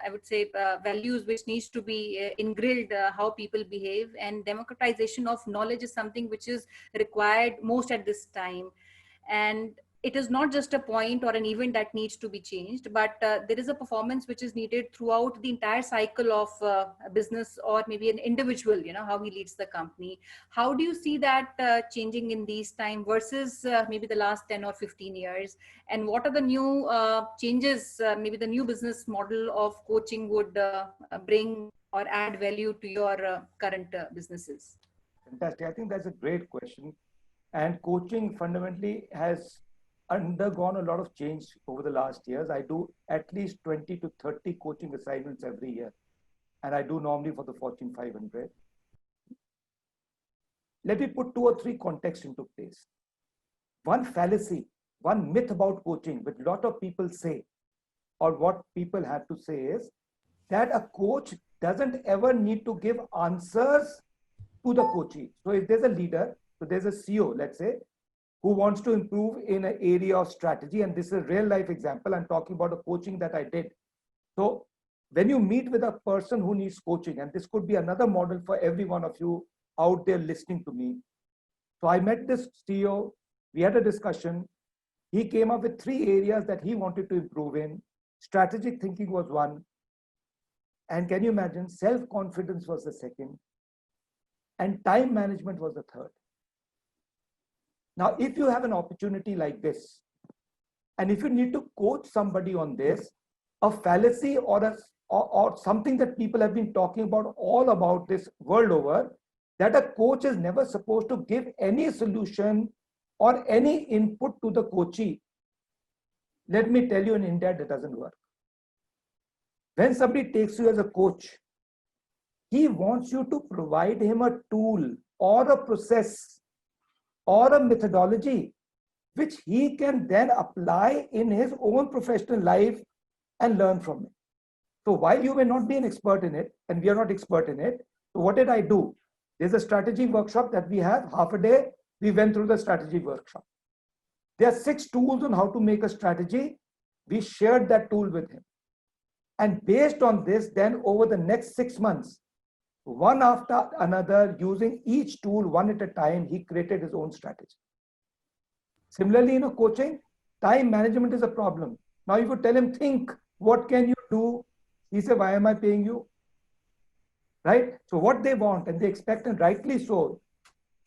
I would say values which needs to be ingrained, how people behave, and democratization of knowledge is something which is required most at this time. And it is not just a point or an event that needs to be changed, but there is a performance which is needed throughout the entire cycle of a business or maybe an individual, you know, how he leads the company. How do you see that changing in these time versus maybe the last 10 or 15 years? And what are the new changes, maybe the new business model of coaching would bring or add value to your current businesses? Fantastic. I think that's a great question. And coaching fundamentally has undergone a lot of change over the last years. I do at least 20 to 30 coaching assignments every year, and I do normally for the Fortune 500. Let me put 2 or 3 contexts into place. One fallacy, one myth about coaching, which a lot of people say, or what people have to say, is that a coach doesn't ever need to give answers to the coachee. So if there's a leader, so there's a CEO, let's say, who wants to improve in an area of strategy, and this is a real life example. I'm talking about a coaching that I did. So when you meet with a person who needs coaching, and this could be another model for every one of you out there listening to me. So I met this CEO, we had a discussion. He came up with 3 areas that he wanted to improve in. Strategic thinking was one. And can you imagine, self-confidence was the second. And time management was the third. Now, if you have an opportunity like this, and if you need to coach somebody on this, a fallacy or something that people have been talking about all about this world over, that a coach is never supposed to give any solution or any input to the coachee. Let me tell you, in India, that doesn't work. When somebody takes you as a coach, he wants you to provide him a tool or a process or a methodology which he can then apply in his own professional life and learn from it. So while you may not be an expert in it, and we are not expert in it, so what did I do? There's a strategy workshop that we have, half a day. We went through the strategy workshop. There are 6 tools on how to make a strategy. We shared that tool with him. And based on this, then over the next 6 months, one after another, using each tool one at a time, he created his own strategy. Similarly, in a coaching, time management is a problem. Now you could tell him, think, what can you do? He said, why am I paying you? Right? So what they want and they expect, and rightly so,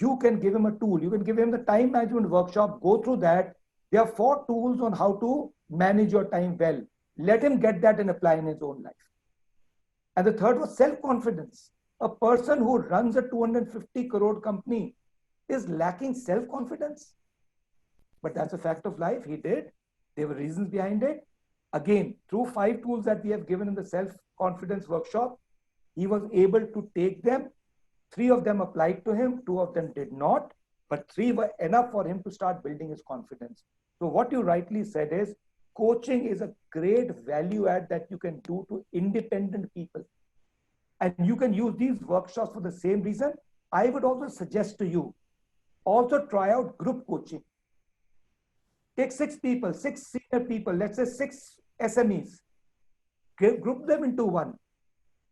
you can give him a tool. You can give him the time management workshop, go through that. There are 4 tools on how to manage your time well. Let him get that and apply in his own life. And the third was self-confidence. A person who runs a 250 crore company is lacking self-confidence. But that's a fact of life. He did. There were reasons behind it. Again, through 5 tools that we have given in the self-confidence workshop, he was able to take them. 3 of them applied to him, 2 of them did not, but 3 were enough for him to start building his confidence. So what you rightly said is, coaching is a great value add that you can do to independent people. And you can use these workshops for the same reason. I would also suggest to you, also try out group coaching. Take 6 people, 6 senior people, let's say 6 SMEs, group them into one.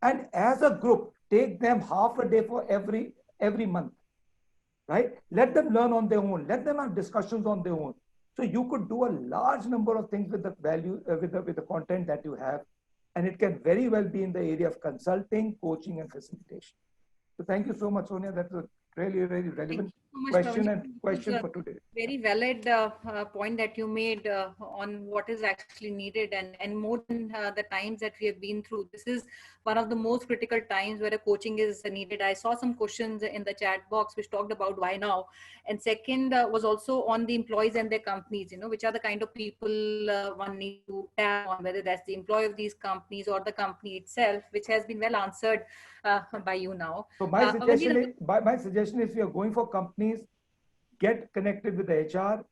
And as a group, take them half a day for every month, right? Let them learn on their own. Let them have discussions on their own. So you could do a large number of things with the value, with the content that you have. And it can very well be in the area of consulting, coaching, and facilitation. So thank you so much, Sonia. That's a really, really relevant question for today. Very valid point that you made on what is actually needed, and more than the times that we have been through, this is one of the most critical times where a coaching is needed. I saw some questions in the chat box which talked about why now, and second was also on the employees and their companies, which are the kind of people one need to tap on, whether that's the employee of these companies or the company itself, which has been well answered by you now. So my suggestion is, if you are going for companies, get connected with the HR.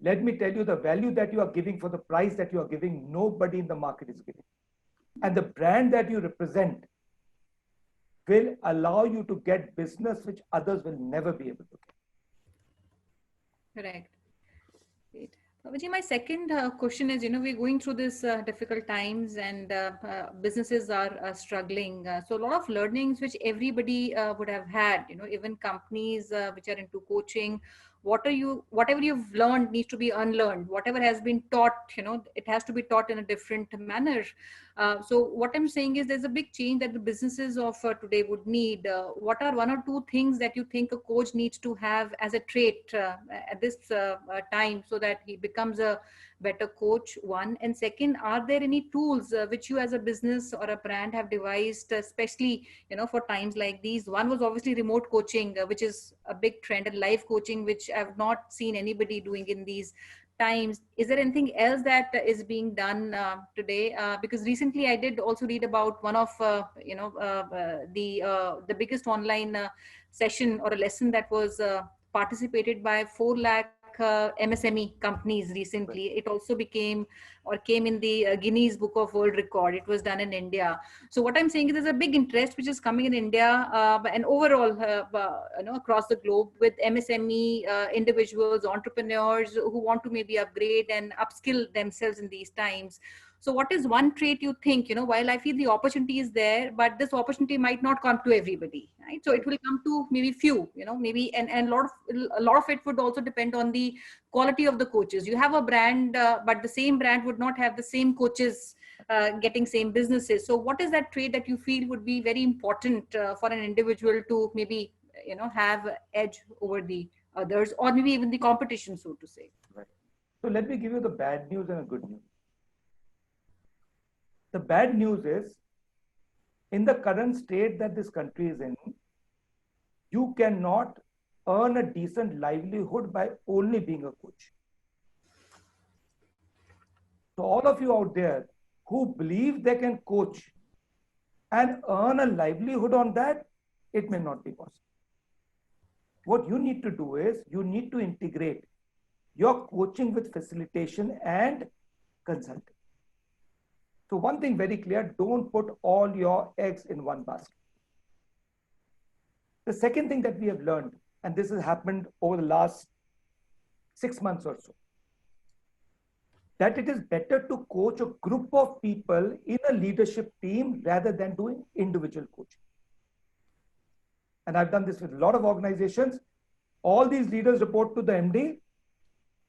Let me tell you, the value that you are giving for the price that you are giving, nobody in the market is giving. And the brand that you represent will allow you to get business which others will never be able to get. Correct. Great. Vijay, my second question is, we're going through this difficult times, and businesses are struggling. So a lot of learnings which everybody would have had, even companies which are into coaching, whatever you've learned needs to be unlearned. Whatever has been taught, it has to be taught in a different manner. So what I'm saying is, there's a big change that the businesses of today would need. What are 1 or 2 things that you think a coach needs to have as a trait at this time, so that he becomes a better coach? 1, and second, are there any tools which you as a business or a brand have devised, especially for times like these? 1 was obviously remote coaching, which is a big trend, and live coaching, which I've not seen anybody doing in these times. Is there anything else that is being done today? Because recently I did also read about one of the biggest online session or a lesson that was participated by 4 lakh MSME companies recently. It also came in the Guinness Book of World Record. It was done in India. So what I'm saying is, there's a big interest which is coming in India and overall across the globe, with MSME individuals, entrepreneurs who want to maybe upgrade and upskill themselves in these times. So what is one trait you think, while I feel the opportunity is there, but this opportunity might not come to everybody, right? So it will come to maybe few, maybe, and a lot of it would also depend on the quality of the coaches. You have a brand, but the same brand would not have the same coaches getting same businesses. So what is that trait that you feel would be very important for an individual to maybe, have edge over the others, or maybe even the competition, so to say? Right. So let me give you the bad news and a good news. The bad news is, in the current state that this country is in, you cannot earn a decent livelihood by only being a coach. So all of you out there who believe they can coach and earn a livelihood on that, it may not be possible. What you need to do is, you need to integrate your coaching with facilitation and consulting. So one thing very clear, don't put all your eggs in one basket. The second thing that we have learned, and this has happened over the last 6 months or so, that it is better to coach a group of people in a leadership team rather than doing individual coaching. And I've done this with a lot of organizations. All these leaders report to the MD.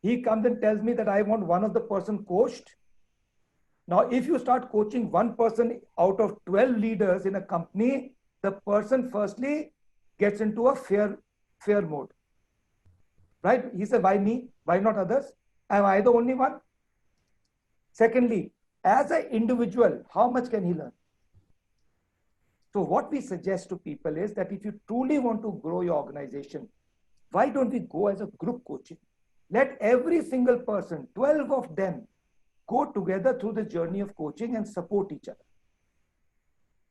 He comes and tells me that I want one of the person coached. Now, if you start coaching one person out of 12 leaders in a company, the person firstly gets into a fear mode, right? He said, why me? Why not others? Am I the only one? Secondly, as an individual, how much can he learn? So what we suggest to people is that if you truly want to grow your organization, why don't we go as a group coaching? Let every single person, 12 of them, go together through the journey of coaching and support each other.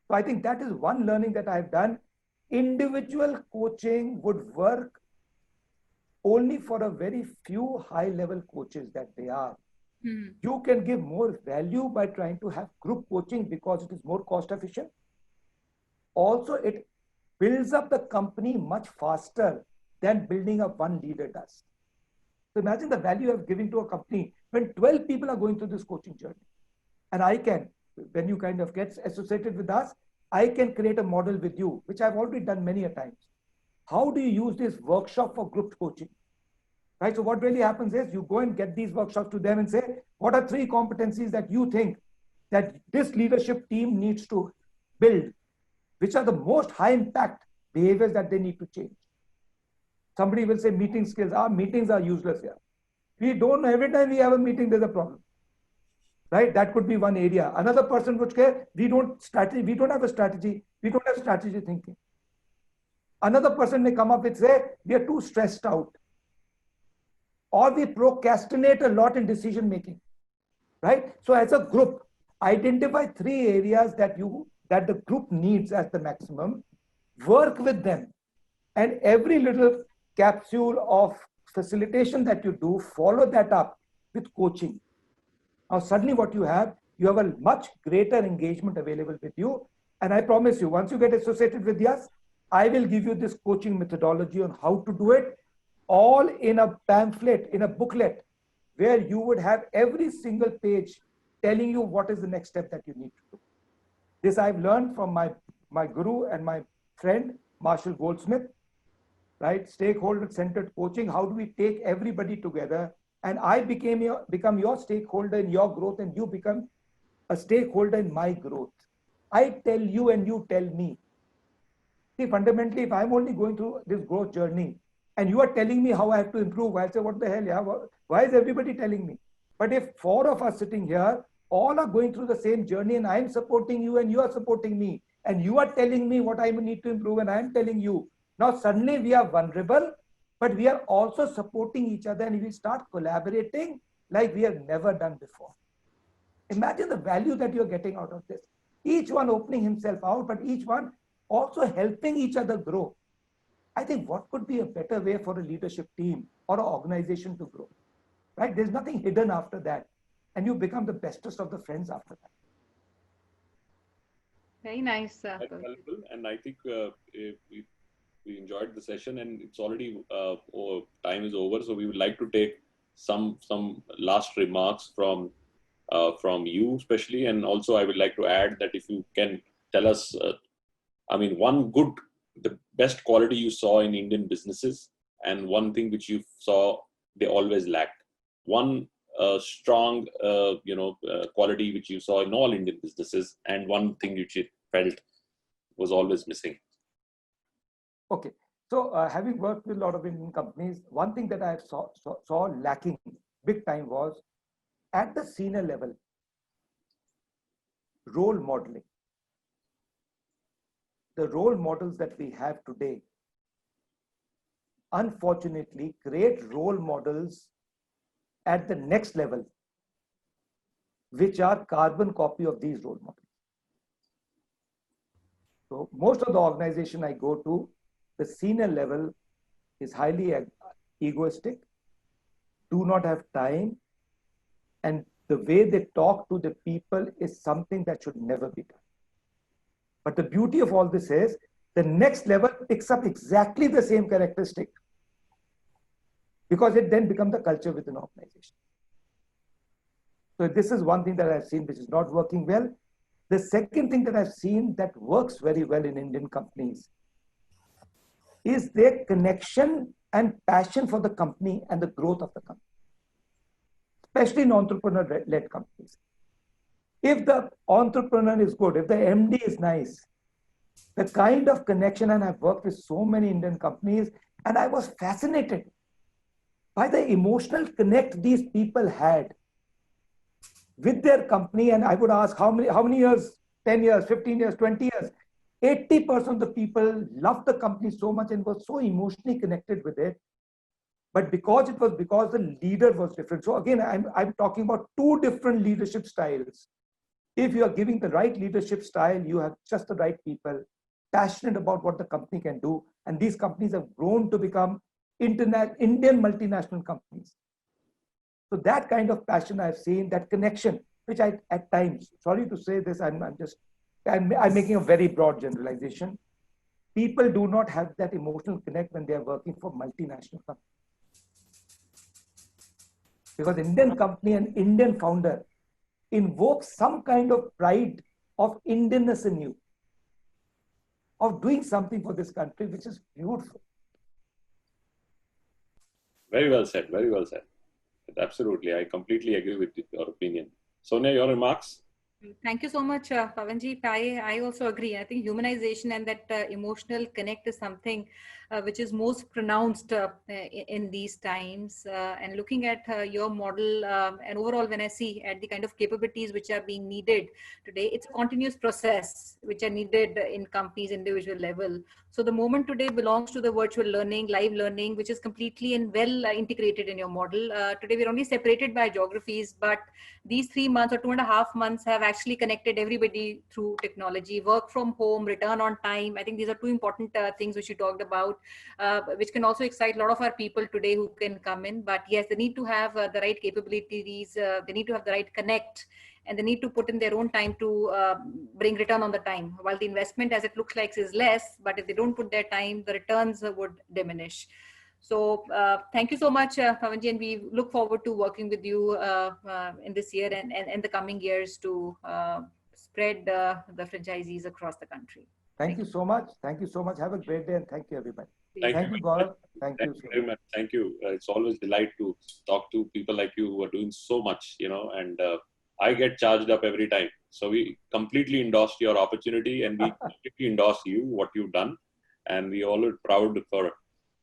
So I think that is one learning that I've done. Individual coaching would work only for a very few high-level coaches that they are. You can give more value by trying to have group coaching because it is more cost efficient. Also, it builds up the company much faster than building up one leader does. So imagine the value of giving to a company when 12 people are going through this coaching journey. And I can, when you kind of get associated with us, I can create a model with you, which I've already done many a times. How do you use this workshop for group coaching? Right? So what really happens is you go and get these workshops to them and say, what are 3 competencies that you think that this leadership team needs to build? Which are the most high impact behaviors that they need to change? Somebody will say meeting skills. Our meetings are useless here. We don't, every time we have a meeting, there's a problem. Right? That could be one area. Another person would say, we don't have a strategy. We don't have strategy thinking. Another person may come up with, say, we are too stressed out. Or we procrastinate a lot in decision making. Right? So as a group, identify 3 areas that the group needs as the maximum, work with them, and every little capsule of facilitation that you do, follow that up with coaching. Now suddenly what you have a much greater engagement available with you. And I promise you, once you get associated with us, I will give you this coaching methodology on how to do it, all in a pamphlet, in a booklet, where you would have every single page telling you what is the next step that you need to do. This I've learned from my guru and my friend, Marshall Goldsmith, right? Stakeholder-centered coaching. How do we take everybody together? And I become your stakeholder in your growth, and you become a stakeholder in my growth. I tell you and you tell me. See, fundamentally, if I'm only going through this growth journey and you are telling me how I have to improve, I'll say, what the hell? Yeah, why is everybody telling me? But if 4 of us sitting here, all are going through the same journey, and I'm supporting you and you are supporting me, and you are telling me what I need to improve and I'm telling you, now suddenly we are vulnerable, but we are also supporting each other, and we start collaborating like we have never done before. Imagine the value that you're getting out of this. Each one opening himself out, but each one also helping each other grow. I think what could be a better way for a leadership team or an organization to grow, right? There's nothing hidden after that. And you become the bestest of the friends after that. Very nice. That's helpful. And I think we enjoyed the session, and it's already time is over. So we would like to take some last remarks from you especially. And also I would like to add that if you can tell us, the best quality you saw in Indian businesses, and one thing which you saw they always lacked. One strong quality which you saw in all Indian businesses, and one thing which you felt was always missing. Okay, so having worked with a lot of Indian companies, one thing that I saw lacking big time was at the senior level, role modeling. The role models that we have today, unfortunately, create role models at the next level, which are carbon copy of these role models. So most of the organization I go to, the senior level is highly egoistic, do not have time, and the way they talk to the people is something that should never be done. But the beauty of all this is the next level picks up exactly the same characteristic, because it then becomes the culture within an organization. So this is one thing that I've seen which is not working well. The second thing that I've seen that works very well in Indian companies is their connection and passion for the company and the growth of the company, especially in entrepreneur-led companies. If the entrepreneur is good, if the MD is nice, the kind of connection, and I've worked with so many Indian companies, and I was fascinated by the emotional connect these people had with their company. And I would ask, how many years, 10 years, 15 years, 20 years? 80% of the people loved the company so much and were so emotionally connected with it. But because the leader was different. So again, I'm talking about two different leadership styles. If you are giving the right leadership style, you have just the right people, passionate about what the company can do. And these companies have grown to become Indian multinational companies. So that kind of passion I've seen, that connection, which I, at times, sorry to say this, I'm making a very broad generalization. People do not have that emotional connect when they are working for multinational companies. Because Indian company and Indian founder invokes some kind of pride of Indianness in you, of doing something for this country, which is beautiful. Very well said. Very well said. Absolutely. I completely agree with your opinion. Sonia, your remarks? Thank you so much, Pavanji. I also agree. I think humanization and that emotional connect is something which is most pronounced in these times. And looking at your model and overall, when I see at the kind of capabilities which are being needed today, it's a continuous process which are needed in companies, individual level. So the moment today belongs to the virtual learning, live learning, which is completely and well integrated in your model. Today, we're only separated by geographies, but these 3 months or 2.5 months have actually connected everybody through technology. Work from home, return on time. I think these are two important things which you talked about, which can also excite a lot of our people today who can come in. But yes, they need to have the right capabilities. They need to have the right connect, and they need to put in their own time to bring return on the time. While the investment, as it looks like, is less, but if they don't put their time, the returns would diminish. So thank you so much, Pavanji, and we look forward to working with you in this year and the coming years to spread the franchisees across the country. Thank you so much. Thank you so much. Have a great day, and thank you, everybody. Thank you, you. Gaurav. Thank you very much. Thank you. It's always a delight to talk to people like you who are doing so much, and I get charged up every time. So we completely endorsed your opportunity, and we completely endorse you, what you've done. And we all are proud for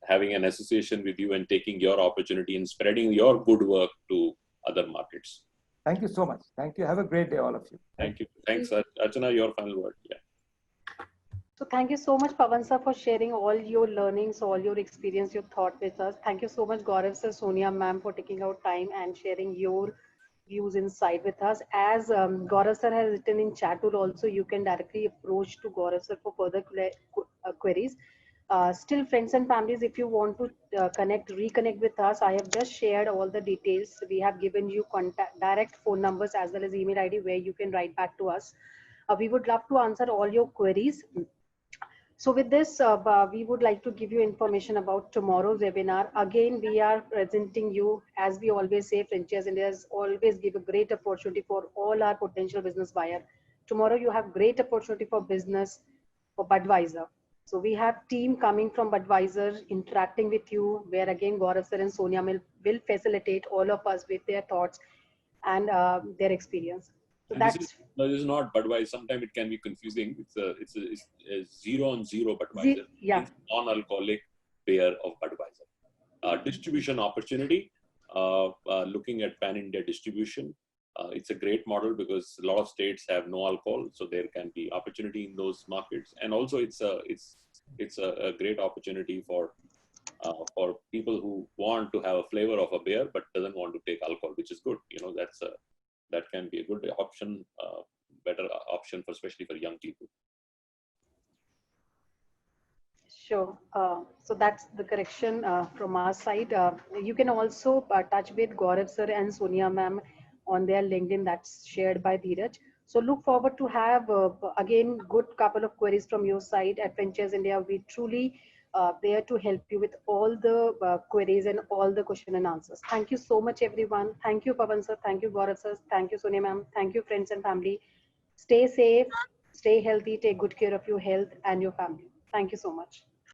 having an association with you and taking your opportunity and spreading your good work to other markets. Thank you so much. Thank you. Have a great day, all of you. Thank you. Thanks, Archana. Your final word. Yeah. So thank you so much, Pavan sir, for sharing all your learnings, all your experience, your thought with us. Thank you so much, Gaurav sir, Sonia ma'am, for taking out time and sharing your views inside with us. As Gaurav sir has written in chat tool also, you can directly approach to Gaurav sir for further queries. Still, friends and families, if you want to reconnect with us, I have just shared all the details. We have given you direct phone numbers as well as email ID where you can write back to us. We would love to answer all your queries. So with this, we would like to give you information about tomorrow's webinar. Again, we are presenting you, as we always say, Franchise India has always give a great opportunity for all our potential business buyer. Tomorrow, you have great opportunity for business for Budweiser. So we have team coming from Budweiser interacting with you, where again, Gaurav sir and Sonia will facilitate all of us with their thoughts and their experience. So this is not Budweiser. Sometimes it can be confusing. It's a 0-on-0 Budweiser. Yeah. It's non-alcoholic beer of Budweiser. Distribution opportunity. Looking at pan-India distribution. It's a great model because a lot of states have no alcohol, so there can be opportunity in those markets. And also, it's a great opportunity for people who want to have a flavor of a beer but doesn't want to take alcohol, which is good. That can be a good option, better option for especially for young people. Sure. So that's the correction from our side. You can also touch with Gaurav sir and Sonia ma'am on their LinkedIn that's shared by Dheeraj. So look forward to have, again, good couple of queries from your side at Franchise India. We truly there to help you with all the queries and all the question and answers. Thank you so much, everyone. Thank you, Pavan sir. Thank you, Gaurav sir. Thank you, Sonia ma'am. Thank you, friends and family. Stay safe, stay healthy, take good care of your health and your family. Thank you so much.